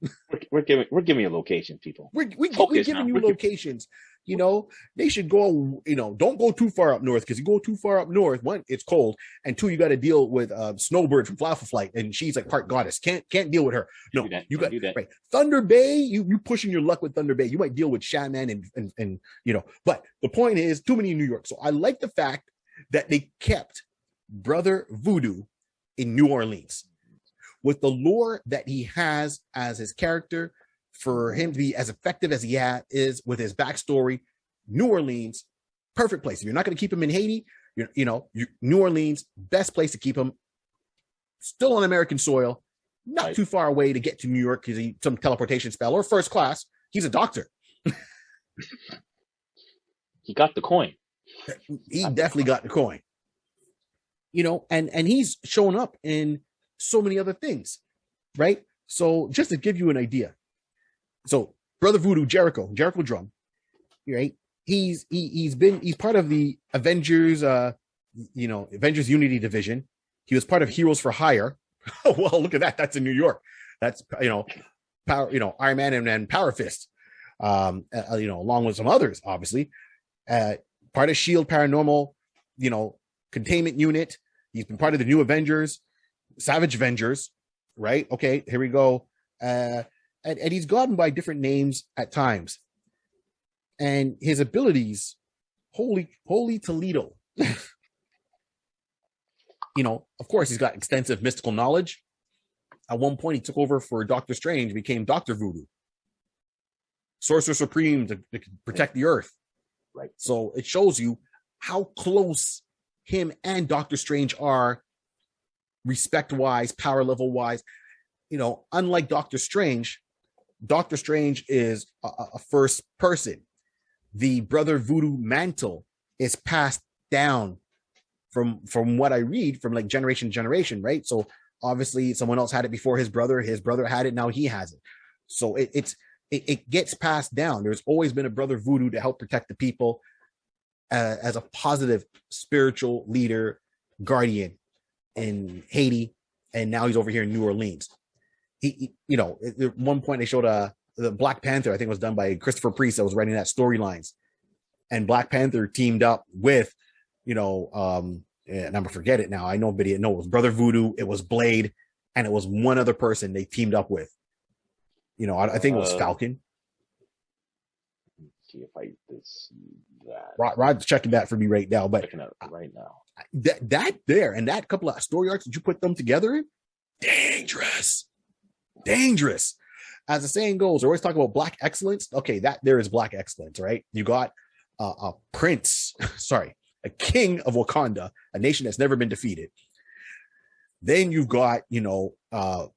We're giving you location, people. We're giving you locations. You know, they should go, you know, don't go too far up north, because you go too far up north, one, it's cold, and two, you got to deal with Snowbird from Flower Flight, and she's like part goddess. Can't deal with her. No, you got right. Thunder Bay, you pushing your luck with Thunder Bay. You might deal with Shaman and you know, but the point is, too many in New York. So I like the fact that they kept Brother Voodoo in New Orleans with the lore that he has as his character. For him to be as effective as he is with his backstory, New Orleans, perfect place. If you're not going to keep him in Haiti, New Orleans, best place to keep him. Still on American soil, not too far away to get to New York because he some teleportation spell or first class. He's a doctor. He got the coin. He definitely got the coin. You know, and he's showing up in so many other things, right? So just to give you an idea. So Brother Voodoo, Jericho Drumm, right? He's part of the Avengers, Avengers Unity Division. He was part of Heroes for Hire. Oh, well, look at that. That's in New York. That's, Power, Iron Man and Power Fist, along with some others, obviously. Part of SHIELD Paranormal, containment unit. He's been part of the New Avengers, Savage Avengers, right? Okay, here we go. And he's gotten by different names at times. And his abilities, holy Toledo. Of course, he's got extensive mystical knowledge. At one point, he took over for Doctor Strange, became Dr. Voodoo. Sorcerer Supreme to protect the Earth. Right. So it shows you how close him and Doctor Strange are, respect-wise, power level-wise. Unlike Doctor Strange is a first person. The Brother Voodoo mantle is passed down from what I read from like generation to generation, right? So obviously someone else had it before his brother had it, now he has it. So it gets passed down. There's always been a Brother Voodoo to help protect the people as a positive spiritual leader, guardian in Haiti, and now he's over here in New Orleans. At one point they showed the Black Panther, I think it was done by Christopher Priest that was writing that storylines, and Black Panther teamed up with, and I'm gonna forget it now. I know, but it was Brother Voodoo, it was Blade, and it was one other person they teamed up with. I think it was Falcon. See if I did see that. Rod's checking that for me right now, but checking it right now. That there and that couple of story arcs that you put them together in, dangerous. As the saying goes, I always talk about black excellence. Okay, that there is black excellence, right? You got a king of Wakanda, a nation that's never been defeated. Then you've got,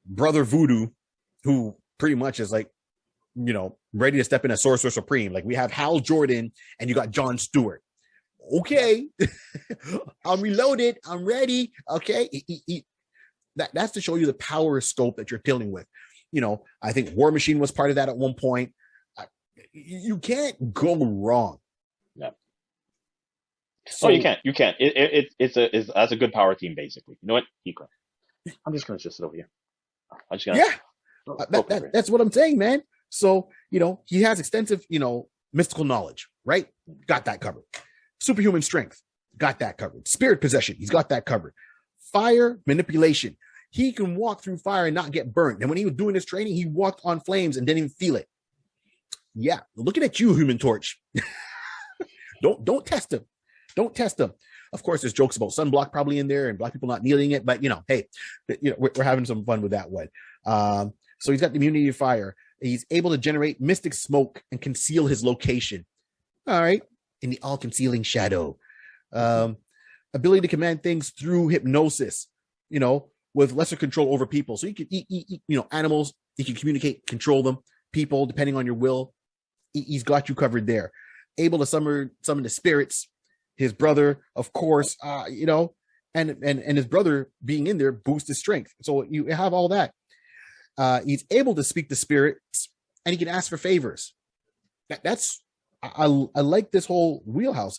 Brother Voodoo, who pretty much is like, ready to step in as Sorcerer Supreme. Like we have Hal Jordan and you got Jon Stewart. Okay, I'm reloaded. I'm ready. Okay, that's to show you the power scope that you're dealing with. I think War Machine was part of that at one point. You can't go wrong. Yeah. So, you can't. It's that's a good power team, basically. You know what? I'm just gonna just sit over here. That's what I'm saying, man. So he has extensive mystical knowledge, right? Got that covered. Superhuman strength, got that covered. Spirit possession, he's got that covered. Fire manipulation, he can walk through fire and not get burnt. And when he was doing his training, he walked on flames and didn't even feel it. Yeah, looking at you, Human Torch. Don't test him. Don't test him. Of course, there's jokes about sunblock probably in there and black people not needing it, but hey, we're having some fun with that one. So he's got the immunity to fire. He's able to generate mystic smoke and conceal his location. All right, in the all-concealing shadow. Ability to command things through hypnosis. With lesser control over people. So you can eat animals. You can communicate, control them. People, depending on your will. He's got you covered there. Able to summon the spirits. His brother, of course, and his brother being in there boosts his strength. So you have all that. He's able to speak to spirits, and he can ask for favors. I like this whole wheelhouse.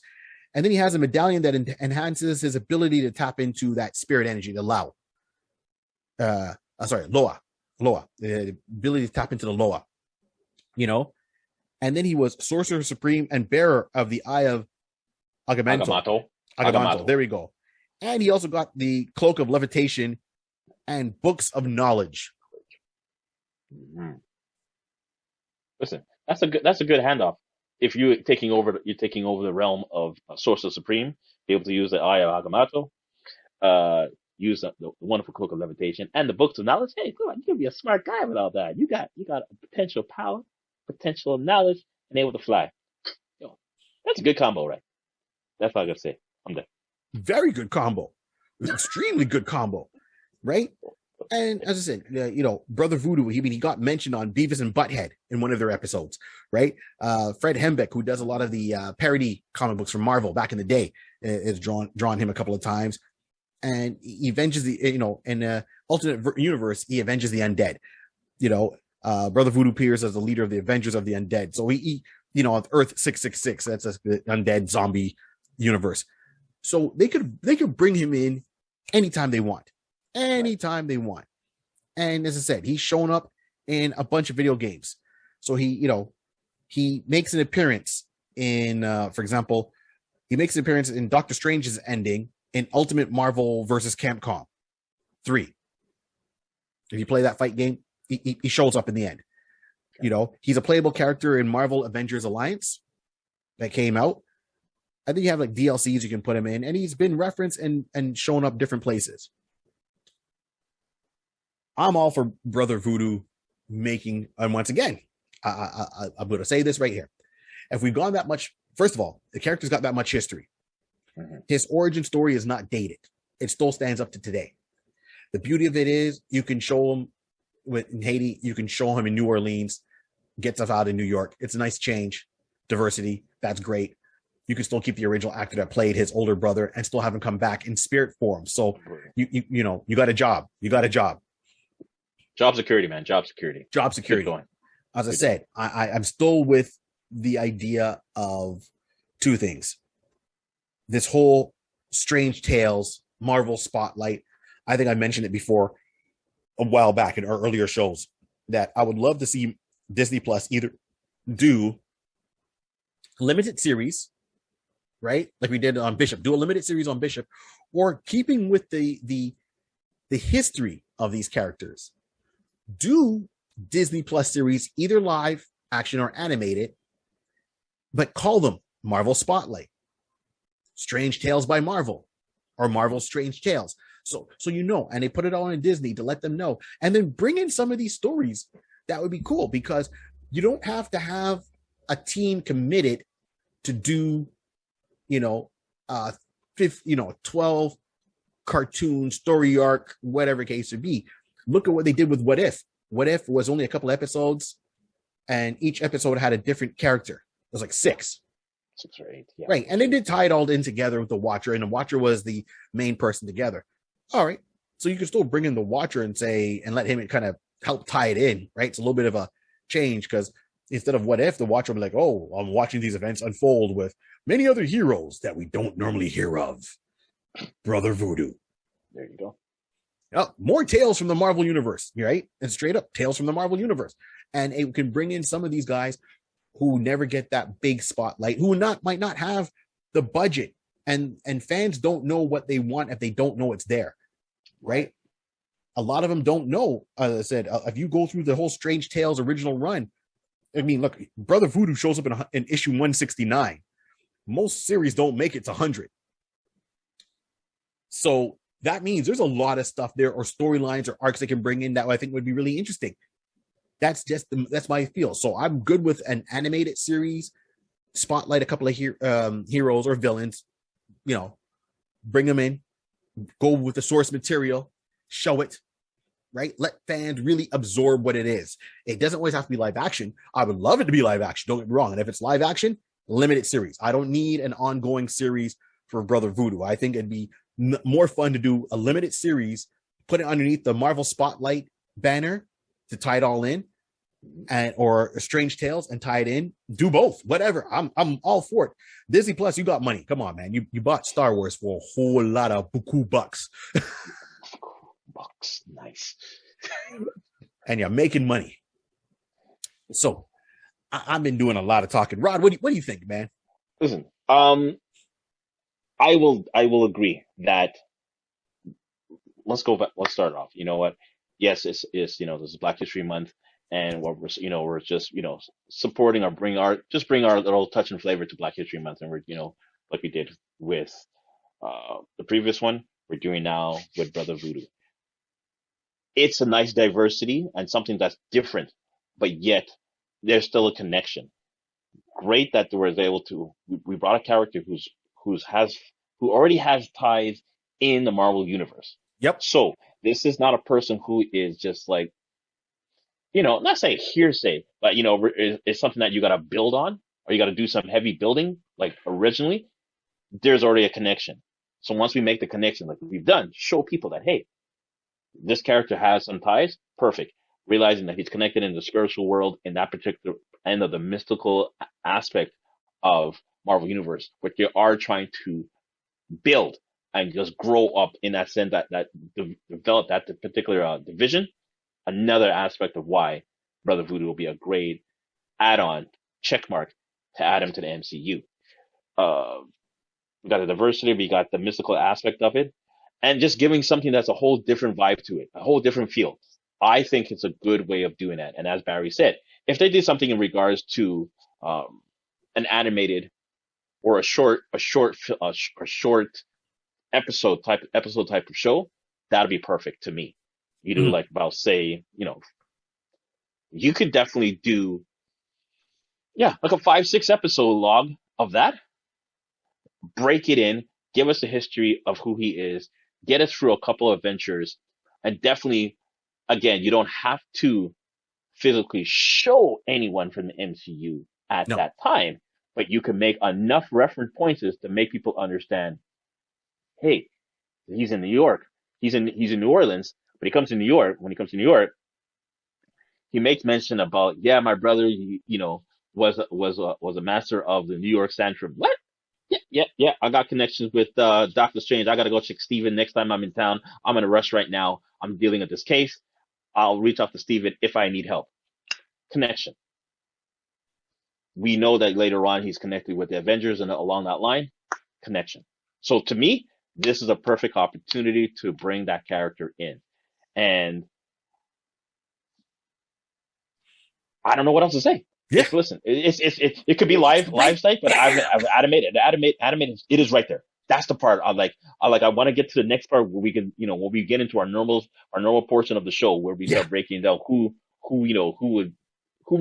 And then he has a medallion that enhances his ability to tap into that spirit energy, the Loa. Loa, the ability to tap into the Loa, you know. And then he was Sorcerer Supreme and bearer of the Eye of Agamotto. Agamotto. There we go. And he also got the Cloak of Levitation and Books of Knowledge. Mm-hmm. Listen, that's a good handoff. If you're taking over the realm of Sorcerer Supreme, be able to use the Eye of Agamotto, use the wonderful Cloak of Levitation and the Books of Knowledge. Hey, come on, you can be a smart guy with all that. You got a potential power, potential knowledge, and able to fly. Yo, that's a good combo, right? That's all I gotta say. I'm done. Very good combo. Extremely good combo, right? And as I said, Brother Voodoo, he got mentioned on Beavis and Butthead in one of their episodes, right? Fred Hembeck, who does a lot of the parody comic books from Marvel back in the day, has drawn him a couple of times. And he avenges in alternate universe, he avenges the undead. Brother Voodoo appears as the leader of the Avengers of the Undead. So he on Earth 666, that's the undead zombie universe. So they could bring him in anytime they want. Anytime they want. And as I said, he's shown up in a bunch of video games. So he makes an appearance in, for example, he makes an appearance in Doctor Strange's ending in Ultimate Marvel versus Capcom 3. If you play that fight game, he shows up in the end. He's a playable character in Marvel Avengers Alliance that came out. I think you have like DLCs you can put him in, and he's been referenced and shown up different places. I'm all for Brother Voodoo making, and once again, I'm going to say this right here. If we've gone that much, first of all, the character's got that much history. Mm-hmm. His origin story is not dated. It still stands up to today. The beauty of it is you can show him in Haiti, you can show him in New Orleans, get stuff out in New York. It's a nice change. Diversity, that's great. You can still keep the original actor that played his older brother and still have him come back in spirit form. So you got a job. You got a job. Job security, man. Job security. Job security. As I said, I'm still with the idea of two things. This whole Strange Tales, Marvel Spotlight. I think I mentioned it before a while back in our earlier shows that I would love to see Disney Plus either do limited series, right? Like we did on Bishop, do a limited series on Bishop, or keeping with the history of these characters, do Disney Plus series, either live action or animated, but call them Marvel Spotlight, Strange Tales by Marvel, or Marvel Strange Tales. So and they put it on Disney to let them know, and then bring in some of these stories. That would be cool, because you don't have to have a team committed to do, 12 cartoon story arc, whatever case would be. Look at what they did with What If. What If was only a couple episodes, and each episode had a different character. It was like 6 or 8, yeah. Right, and they did tie it all in together with the Watcher, and the Watcher was the main person together. All right, so you can still bring in the Watcher and let him kind of help tie it in, right? It's a little bit of a change, because instead of What If, the Watcher will be like, oh, I'm watching these events unfold with many other heroes that we don't normally hear of. Brother Voodoo. There you go. More tales from the Marvel Universe, right? And straight up tales from the Marvel Universe. And it can bring in some of these guys who never get that big spotlight, who might not have the budget, and fans don't know what they want if they don't know it's there, right? A lot of them don't know. As I said, if you go through the whole Strange Tales original run, I mean, look, Brother Voodoo shows up in issue 169. Most series don't make it to 100. So that means there's a lot of stuff there, or storylines or arcs they can bring in that I think would be really interesting. That's my feel. So I'm good with an animated series, spotlight a couple of heroes or villains, bring them in, go with the source material, show it, right? Let fans really absorb what it is. It doesn't always have to be live action. I would love it to be live action. Don't get me wrong. And if it's live action, limited series. I don't need an ongoing series for Brother Voodoo. I think it'd be more fun to do a limited series, put it underneath the Marvel Spotlight banner to tie it all in, or Strange Tales and tie it in. Do both, whatever. I'm all for it. Disney Plus, you got money. Come on, man. You bought Star Wars for a whole lot of buku bucks. Bucks, nice. and you're making money. So I've been doing a lot of talking. Rod, what do you think, man? Listen, I will agree that let's go back. Let's start off. You know what? Yes, it's this is Black History Month, and what we're just supporting or bring our little touch and flavor to Black History Month, and we're like we did with the previous one, we're doing now with Brother Voodoo. It's a nice diversity and something that's different, but yet there's still a connection. Great that they was able to. We brought a character who already has ties in the Marvel universe. Yep. So this is not a person who is just like, not saying hearsay, but it's something that you got to build on, or you got to do some heavy building. Like originally, there's already a connection. So once we make the connection, like we've done, show people that hey, this character has some ties. Perfect. Realizing that he's connected in the spiritual world in that particular end of the mystical aspect of Marvel Universe, which they are trying to build and just grow up in that sense that develop that particular division. Another aspect of why Brother Voodoo will be a great add-on check mark to add him to the MCU. We got the diversity, we got the mystical aspect of it, and just giving something that's a whole different vibe to it, a whole different feel. I think it's a good way of doing that. And as Barry said, if they did something in regards to an animated or a short episode type of show, that'd be perfect to me. You do like about say, you could definitely do, like a 5-6 episode log of that. Break it in, give us a history of who he is, get us through a couple of adventures, and definitely, again, you don't have to physically show anyone from the MCU at that time, but you can make enough reference points to make people understand, hey, he's in New York, he's in New Orleans, but he comes to New York. When he comes to New York, he makes mention about, my brother, was a master of the New York Sanctorum. What? Yeah. I got connections with Doctor Strange. I got to go check Steven next time I'm in town. I'm in a rush right now. I'm dealing with this case. I'll reach out to Steven if I need help. Connection. We know that later on he's connected with the Avengers and along that line. Connection. So to me, this is a perfect opportunity to bring that character in. And I don't know what else to say. Yeah. Just listen. It could be live site, but I've animated. Animated. It is right there. That's the part I like. I want to get to the next part where we can, when we get into our normal portion of the show where we start breaking down who we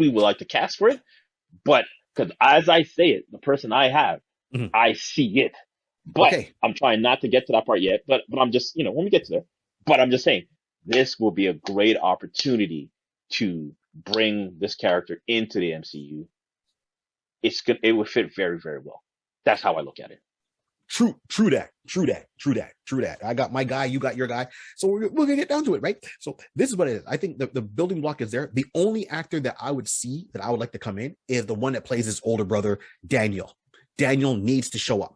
would like to cast for it. But because as I say it, the person I have, I see it. But I'm trying not to get to that part yet. But I'm just, when we get to there. But I'm just saying this will be a great opportunity to bring this character into the MCU. It would fit very, very well. That's how I look at it. True that. I got my guy, you got your guy. So we're gonna get down to it, right? So this is what it is. I think the building block is there. The only actor that I would see that I would like to come in is the one that plays his older brother, Daniel. Daniel needs to show up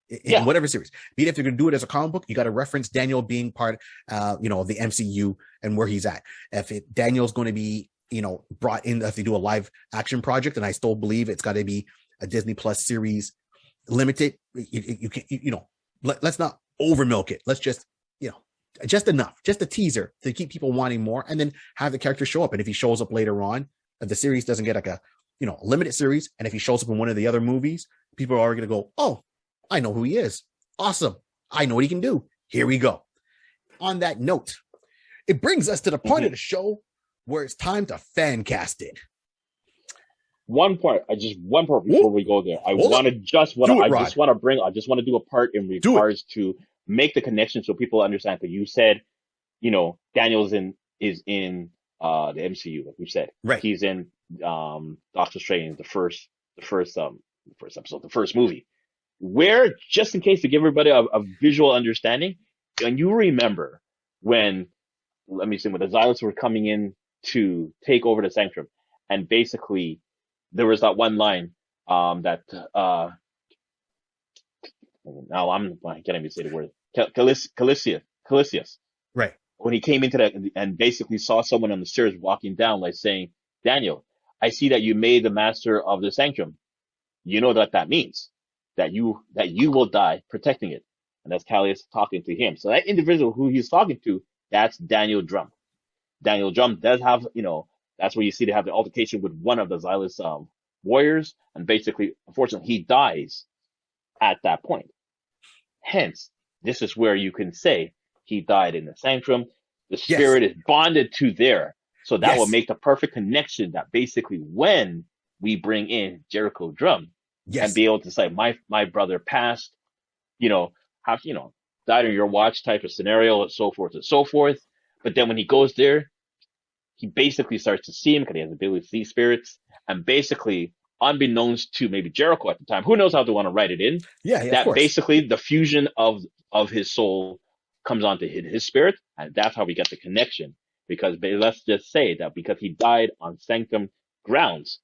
in whatever series. Be it if you're gonna do it as a comic book, you got to reference Daniel being part, of the MCU and where he's at. If Daniel's going to be, brought in, if they do a live action project, and I still believe it's got to be a Disney Plus series limited. You can, let's not over milk it. Let's just, just enough, just a teaser to keep people wanting more, and then have the character show up. And if he shows up later on, if the series doesn't get like a, limited series, and if he shows up in one of the other movies, people are already going to go, oh, I know who he is. Awesome. I know what he can do. Here we go. On that note, it brings us to the part of the show where it's time to fan cast it. One part before we go there. I just want to do a part in regards to make the connection so people understand. Because you said, Daniel is in the MCU, like you said. Right. He's in Doctor Strange, the first episode, the first movie. Where, just in case to give everybody a visual understanding, and you remember when the Xylus were coming in to take over the Sanctum, and basically there was that one line now I can't even say the word. Calisius. Right. when he came into that and basically saw someone on the stairs walking down, like saying, Daniel, I see that you made the master of the Sanctum. You know what that means, that you will die protecting it. And that's Callias talking to him. So that individual who he's talking to, that's Daniel Drumm. Daniel Drumm does have, that's where you see they have the altercation with one of the Xylus warriors, and basically, unfortunately, he dies at that point. Hence, this is where you can say he died in the Sanctum. The spirit is bonded to there. So that will make the perfect connection that basically when we bring in Jericho Drumm and be able to say, my brother passed, died on your watch type of scenario, and so forth and so forth. But then when he goes there, he basically starts to see him because he has the ability to see spirits. And basically, unbeknownst to maybe Jericho at the time, who knows how they want to write it in, that basically the fusion of his soul comes onto his spirit. And that's how we get the connection. Because let's just say that because he died on Sanctum grounds,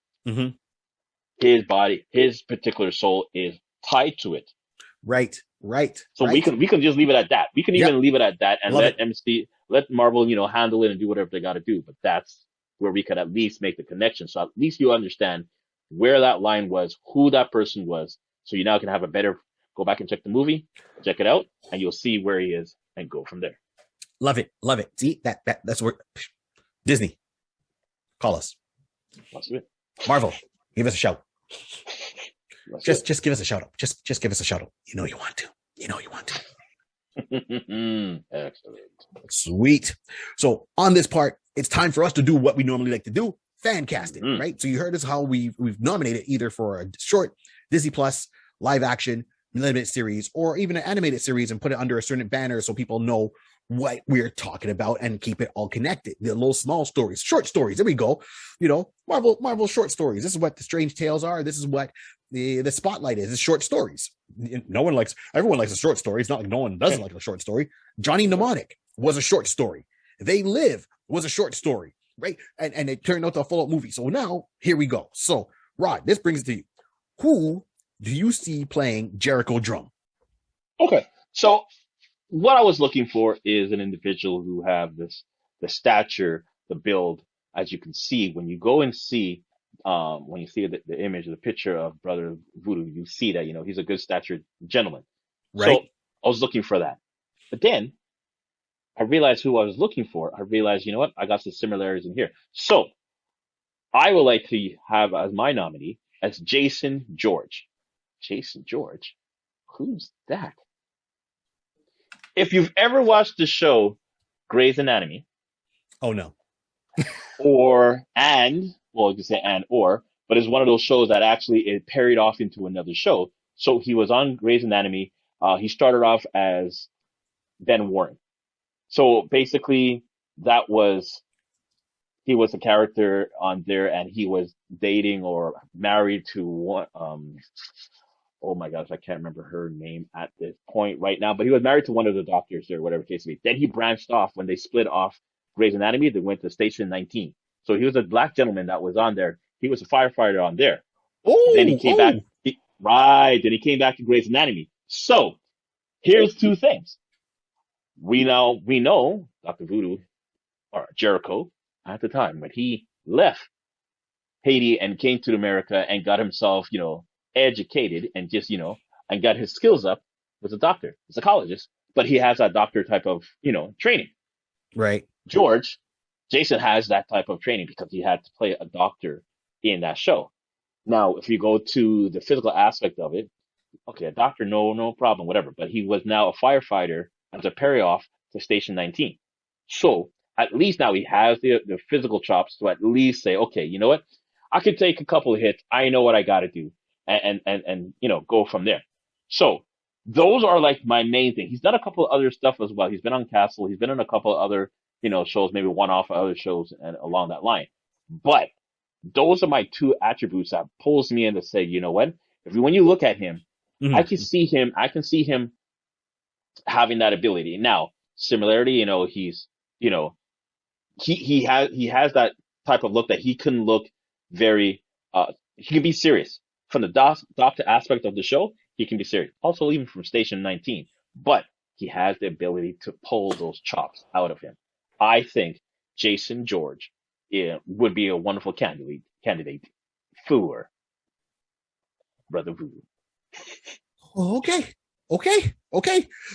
his body, his particular soul is tied to it. Right. So we can just leave it at that. We can even leave it at that and let Marvel, handle it and do whatever they got to do. But that's where we could at least make the connection. So at least you understand where that line was, who that person was. So you now can have a better, go back and check the movie, check it out, and you'll see where he is and go from there. Love it. See, that's where Disney, call us. Let's do it. Marvel, give us a shout. Just give us a shout out. Just give us a shout out. You know you want to. Excellent. Sweet. So on this part, it's time for us to do what we normally like to do, fan casting, right? So you heard us how we've nominated either for a short Disney Plus live action limited series or even an animated series and put it under a certain banner so people know what we're talking about and keep it all connected. The little small stories, short stories. There we go. Marvel short stories. This is what the Strange Tales are. This is what the Spotlight is. It's short stories. Everyone likes a short story. It's not like no one doesn't like a short story. Johnny Mnemonic was a short story. They Live was a short story, right? And it turned out to a full-out movie. So now here we go. So Rod, this brings it to you. Who do you see playing Jericho Drumm? Okay, so what I was looking for is an individual who have the stature, the build, as you can see when you go and see, when you see the image, the picture of Brother Voodoo, you see that he's a good statured gentleman. Right. So I was looking for that, but then I realized who I was looking for. I realized, I got some similarities in here. So I would like to have as my nominee as Jason George. Jason George, who's that? If you've ever watched the show Grey's Anatomy, oh no, you can say but it's one of those shows that actually it parried off into another show. So he was on Grey's Anatomy. He started off as Ben Warren. So basically, he was a character on there, and he was dating or married to one. Oh my gosh, I can't remember her name at this point right now, but he was married to one of the doctors there, whatever case may be. Then he branched off when they split off Grey's Anatomy. They went to Station 19. So he was a black gentleman that was on there. He was a firefighter on there. Then he came back. Then he came back to Grey's Anatomy. So here's two things. We know Dr. Voodoo or Jericho at the time when he left Haiti and came to America and got himself, educated and just, and got his skills up, was a doctor, a psychologist, but he has that doctor type of, training. Right. Jason has that type of training because he had to play a doctor in that show. Now, if you go to the physical aspect of it, okay, a doctor, no problem, whatever, but he was now a firefighter as a parry-off to Station 19. So at least now he has the physical chops to at least say, okay, you know what? I could take a couple of hits. I know what I got to do. And go from there. So those are like my main thing. He's done a couple of other stuff as well. He's been on Castle. He's been in a couple of other, shows, maybe one-off other shows and along that line. But those are my two attributes that pulls me in to say, you know what? When you look at him, I can see him having that ability. Now, similarity, he's, he has that type of look that he can look very, he can be serious. From the doctor aspect of the show, he can be serious. Also, even from Station 19. But he has the ability to pull those chops out of him. I think Jason George would be a wonderful candidate for Brother Voodoo. Okay.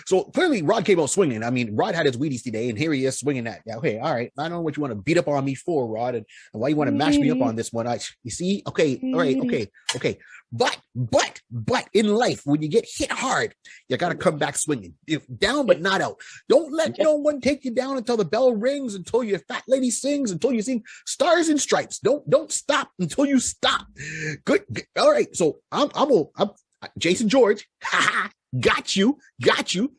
So clearly Rod came out swinging. I mean, Rod had his Wheaties today, and here he is swinging that. Yeah, okay, all right. I don't know what you want to beat up on me for, Rod, and why you want to mash me up on this one. You see? Okay, all right, okay. But in life, when you get hit hard, you got to come back swinging. If down, but not out. Don't let no one take you down until the bell rings, until your fat lady sings, until you sing Stars and Stripes. Don't stop until you stop. Good. All right. So I'm Jason George. Got you.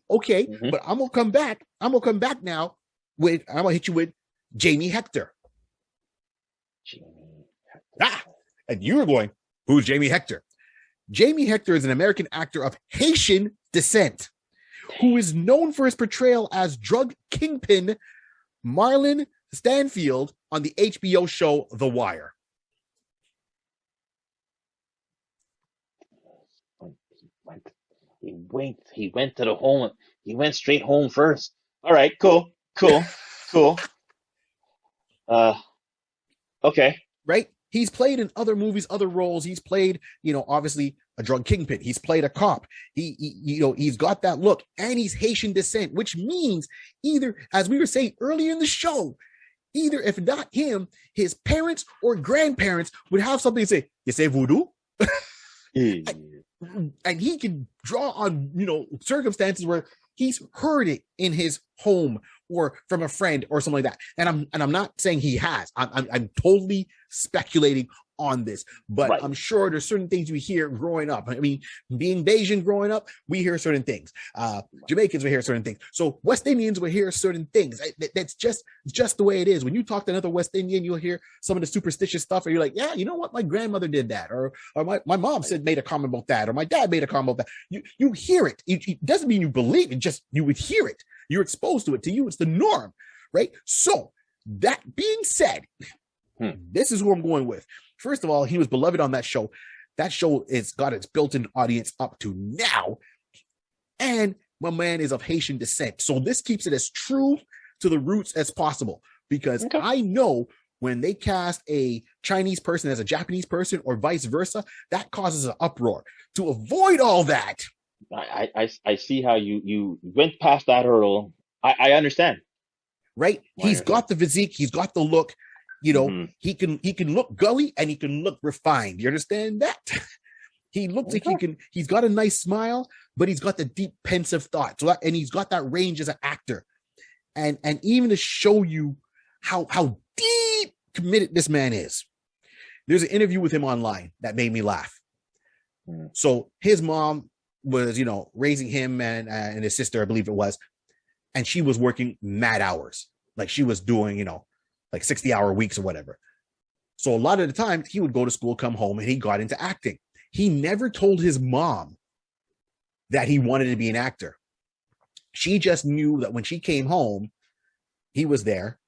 Okay. But I'm gonna come back now I'm gonna hit you with Jamie Hector. And you were going, who's Jamie Hector? Jamie Hector is an American actor of Haitian descent who is known for his portrayal as drug kingpin Marlon Stanfield on the HBO show The Wire. He went to the home. He went straight home first. All right, cool. Okay. Right? He's played in other movies, other roles. He's played, obviously a drug kingpin. He's played a cop. He's got that look, and he's Haitian descent, which means either, as we were saying earlier in the show, either if not him, his parents or grandparents would have something to say. You say voodoo? And he can draw on, circumstances where he's heard it in his home or from a friend or something like that. And I'm not saying he has. I'm totally speculating on this, but right. I'm sure there's certain things we hear growing up. I mean, being Bayesian growing up, we hear certain things. Jamaicans will hear certain things. So West Indians will hear certain things. That's just the way it is. When you talk to another West Indian, you'll hear some of the superstitious stuff, and you're like, yeah, you know what? My grandmother did that, or my mom made a comment about that, or my dad made a comment about that. You hear it. It doesn't mean you believe it. Just you would hear it. You're exposed to it. To you, it's the norm, right? So that being said, this is who I'm going with. First of all, he was beloved on that show. That show has got its built-in audience up to now. And my man is of Haitian descent. So this keeps it as true to the roots as possible. Because I know when they cast a Chinese person as a Japanese person or vice versa, that causes an uproar. To avoid all that. I see how you went past that hurdle. I understand. Right? He's got the physique. He's got the look. He can look gully and he can look refined. You understand that? He looks like he's got a nice smile, but he's got the deep pensive thought. So and he's got that range as an actor. And even to show you how deep committed this man is. There's an interview with him online that made me laugh. So his mom was, raising him and his sister, I believe it was, and she was working mad hours. Like she was doing, like 60-hour weeks or whatever. So a lot of the time he would go to school, come home, and he got into acting. He never told his mom that he wanted to be an actor. She just knew that when she came home, he was there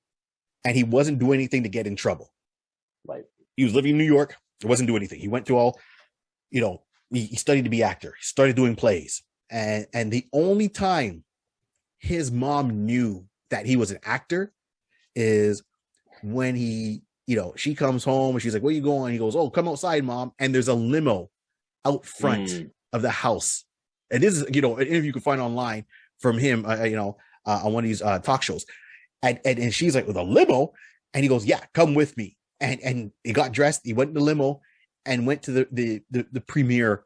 and he wasn't doing anything to get in trouble. Right. He was living in New York. He wasn't doing anything. He went to all, he studied to be actor. He started doing plays. And the only time his mom knew that he was an actor is when she comes home and she's like, where you going? He goes, oh, come outside, Mom. And there's a limo out front of the house. And this is, an interview you can find online from him, on one of these talk shows. And she's like, with a limo? And he goes, yeah, come with me. And he got dressed. He went in the limo and went to the premiere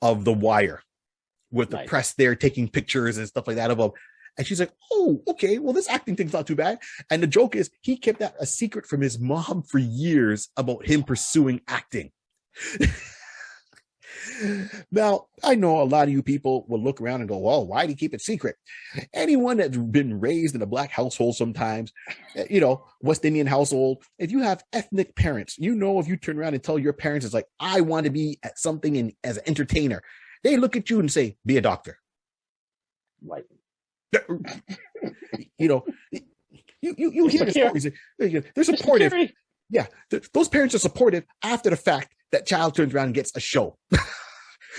of The Wire with the press there taking pictures and stuff like that of him. And she's like, oh, okay, well, this acting thing's not too bad. And the joke is he kept that a secret from his mom for years about him pursuing acting. Now, I know a lot of you people will look around and go, well, why do you keep it secret? Anyone that's been raised in a black household sometimes, West Indian household, if you have ethnic parents, if you turn around and tell your parents, it's like, I want to be at something as an entertainer. They look at you and say, be a doctor. Right. You hear the stories. They're supportive. Yeah, those parents are supportive after the fact that child turns around and gets a show.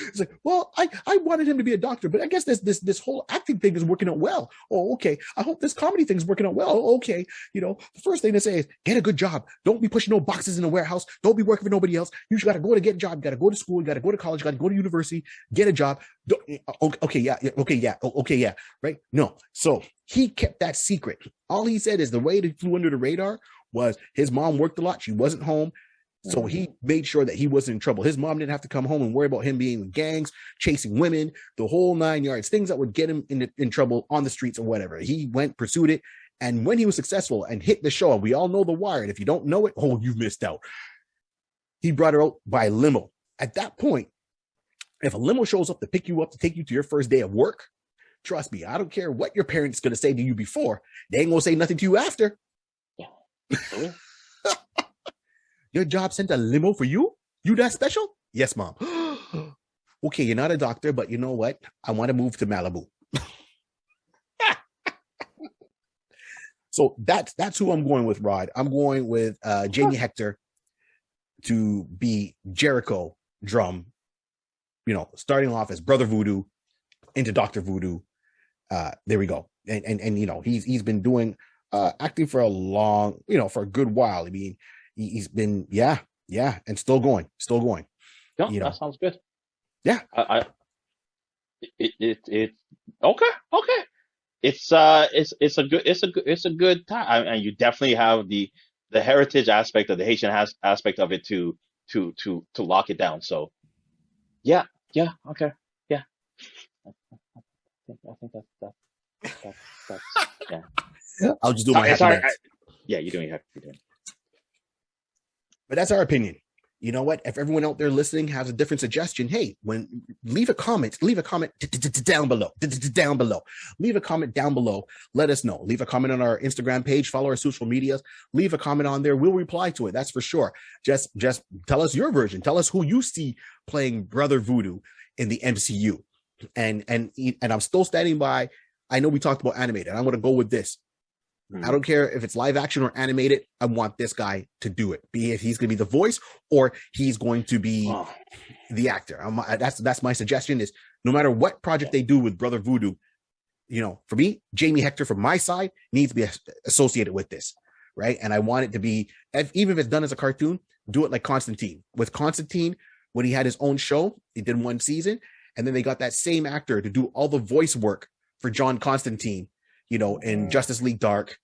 It's like, well, I wanted him to be a doctor, but I guess this whole acting thing is working out well. Oh, okay. I hope this comedy thing is working out well. Oh, okay. The first thing to say is get a good job. Don't be pushing no boxes in a warehouse. Don't be working for nobody else. You just got to go to get a job. You got to go to school. You got to go to college. You got to go to university. Get a job. Okay, yeah. Right? No. So he kept that secret. All he said is the way he flew under the radar was his mom worked a lot. She wasn't home. So he made sure that he wasn't in trouble. His mom didn't have to come home and worry about him being with gangs, chasing women, the whole 9 yards, things that would get him in trouble on the streets or whatever. He went, pursued it. And when he was successful and hit the show, and we all know The Wire, and if you don't know it, oh, you've missed out. He brought her out by limo. At that point, if a limo shows up to pick you up to take you to your first day of work, trust me, I don't care what your parents going to say to you before. They ain't going to say nothing to you after. Yeah. Your job sent a limo for you? You that special? Yes, mom. Okay, you're not a doctor, but you know what? I want to move to Malibu. So that's who I'm going with, Rod. I'm going with Jamie Hector to be Jericho Drumm, starting off as Brother Voodoo into Dr. Voodoo. There we go. And he's been doing acting for for a good while. I mean, he's been, and still going. Yeah, that sounds good. Yeah. It okay. It's a good time, and you definitely have the heritage aspect of the Haitian aspect of it to lock it down. So, yeah, okay, yeah. I think that's yeah. I'll just do my happy dance. Yeah, you're doing happy dance. But that's our opinion. You know what? If everyone out there listening has a different suggestion, hey, leave a comment down below. Leave a comment down below. Let us know. Leave a comment on our Instagram page, follow our social medias, leave a comment on there. We'll reply to it. That's for sure. Just tell us your version. Tell us who you see playing Brother Voodoo in the MCU. And I'm still standing by. I know we talked about animated. I'm going to go with this. I don't care if it's live action or animated. I want this guy to do it. Be it he's going to be the voice or he's going to be the actor. That's my suggestion. Is no matter what project they do with Brother Voodoo, for me, Jamie Hector from my side needs to be associated with this, right? And I want it to be, even if it's done as a cartoon, do it like Constantine. With Constantine, when he had his own show, he did one season, and then they got that same actor to do all the voice work for John Constantine. In Justice League Dark,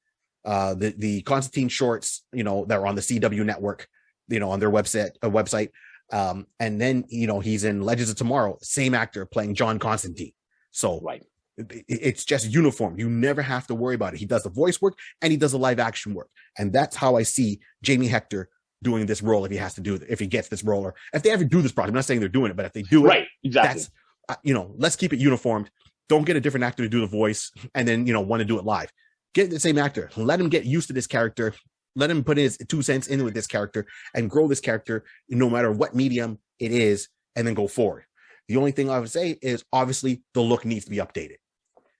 the Constantine shorts, that were on the CW network, on their website. And then, he's in Legends of Tomorrow, same actor playing John Constantine. So right. It's just uniform. You never have to worry about it. He does the voice work and he does the live action work. And that's how I see Jamie Hector doing this role if he has to do it, if he gets this role, or if they ever do this project. I'm not saying they're doing it, but if they do it, right, exactly. That's, let's keep it uniformed. Don't get a different actor to do the voice and then, want to do it live. Get the same actor. Let him get used to this character. Let him put his 2 cents in with this character and grow this character no matter what medium it is, and then go forward. The only thing I would say is obviously the look needs to be updated.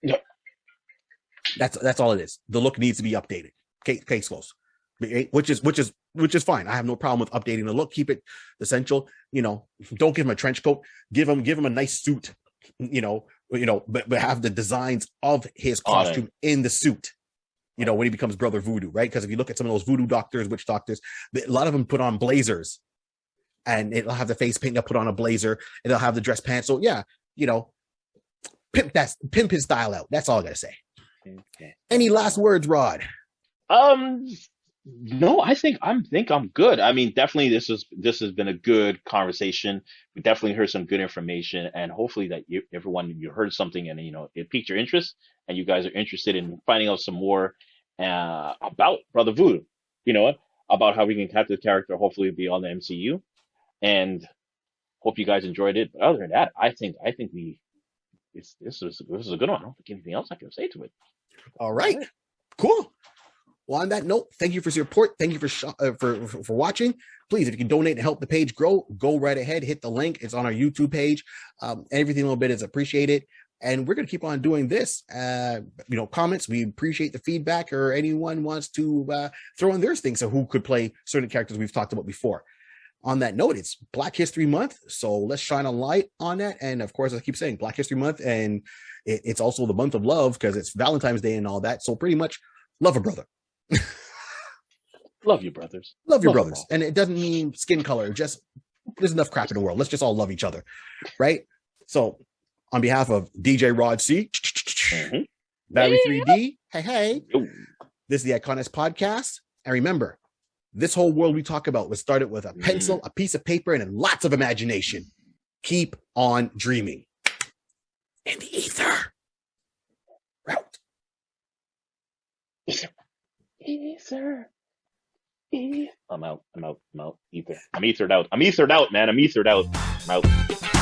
Yeah. That's all it is. The look needs to be updated. Case closed. Which is fine. I have no problem with updating the look. Keep it essential. Don't give him a trench coat. Give him a nice suit. But have the designs of his costume in the suit, when he becomes Brother Voodoo, right? Because if you look at some of those voodoo doctors, witch doctors, a lot of them put on blazers, and it'll have the face paint, they'll put on a blazer, and they'll have the dress pants. So yeah, pimp his style out. That's all I gotta say. Okay. Any last words, Rod? No, I think I'm good. I mean, definitely this has been a good conversation. We definitely heard some good information, and hopefully that everyone you heard something and it piqued your interest, and you guys are interested in finding out some more about Brother Voodoo. About how we can capture the character, hopefully be on the MCU, and hope you guys enjoyed it. But other than that, I think this is a good one. I don't think anything else I can say to it. All right. Cool. Well, on that note, thank you for your support. Thank you for watching. Please, if you can donate and help the page grow, go right ahead. Hit the link. It's on our YouTube page. Everything a little bit is appreciated. And we're going to keep on doing this. Comments. We appreciate the feedback, or anyone wants to throw in their things of who could play certain characters we've talked about before. on that note, it's Black History Month, so let's shine a light on that. And of course, I keep saying Black History Month, and it's also the month of love because it's Valentine's Day and all that. So pretty much, love a brother. Love you, brothers. Love your brothers. And it doesn't mean skin color. Just there's enough crap in the world. Let's just all love each other, right? So, on behalf of DJ Roxy, Barry 3D, hey, this is the Iconist Podcast. And remember, this whole world we talk about was started with a pencil, a piece of paper, and lots of imagination. Keep on dreaming. In the ether. Route. Ether. I'm out. Ether. I'm ethered out, man. I'm ethered out. I'm out.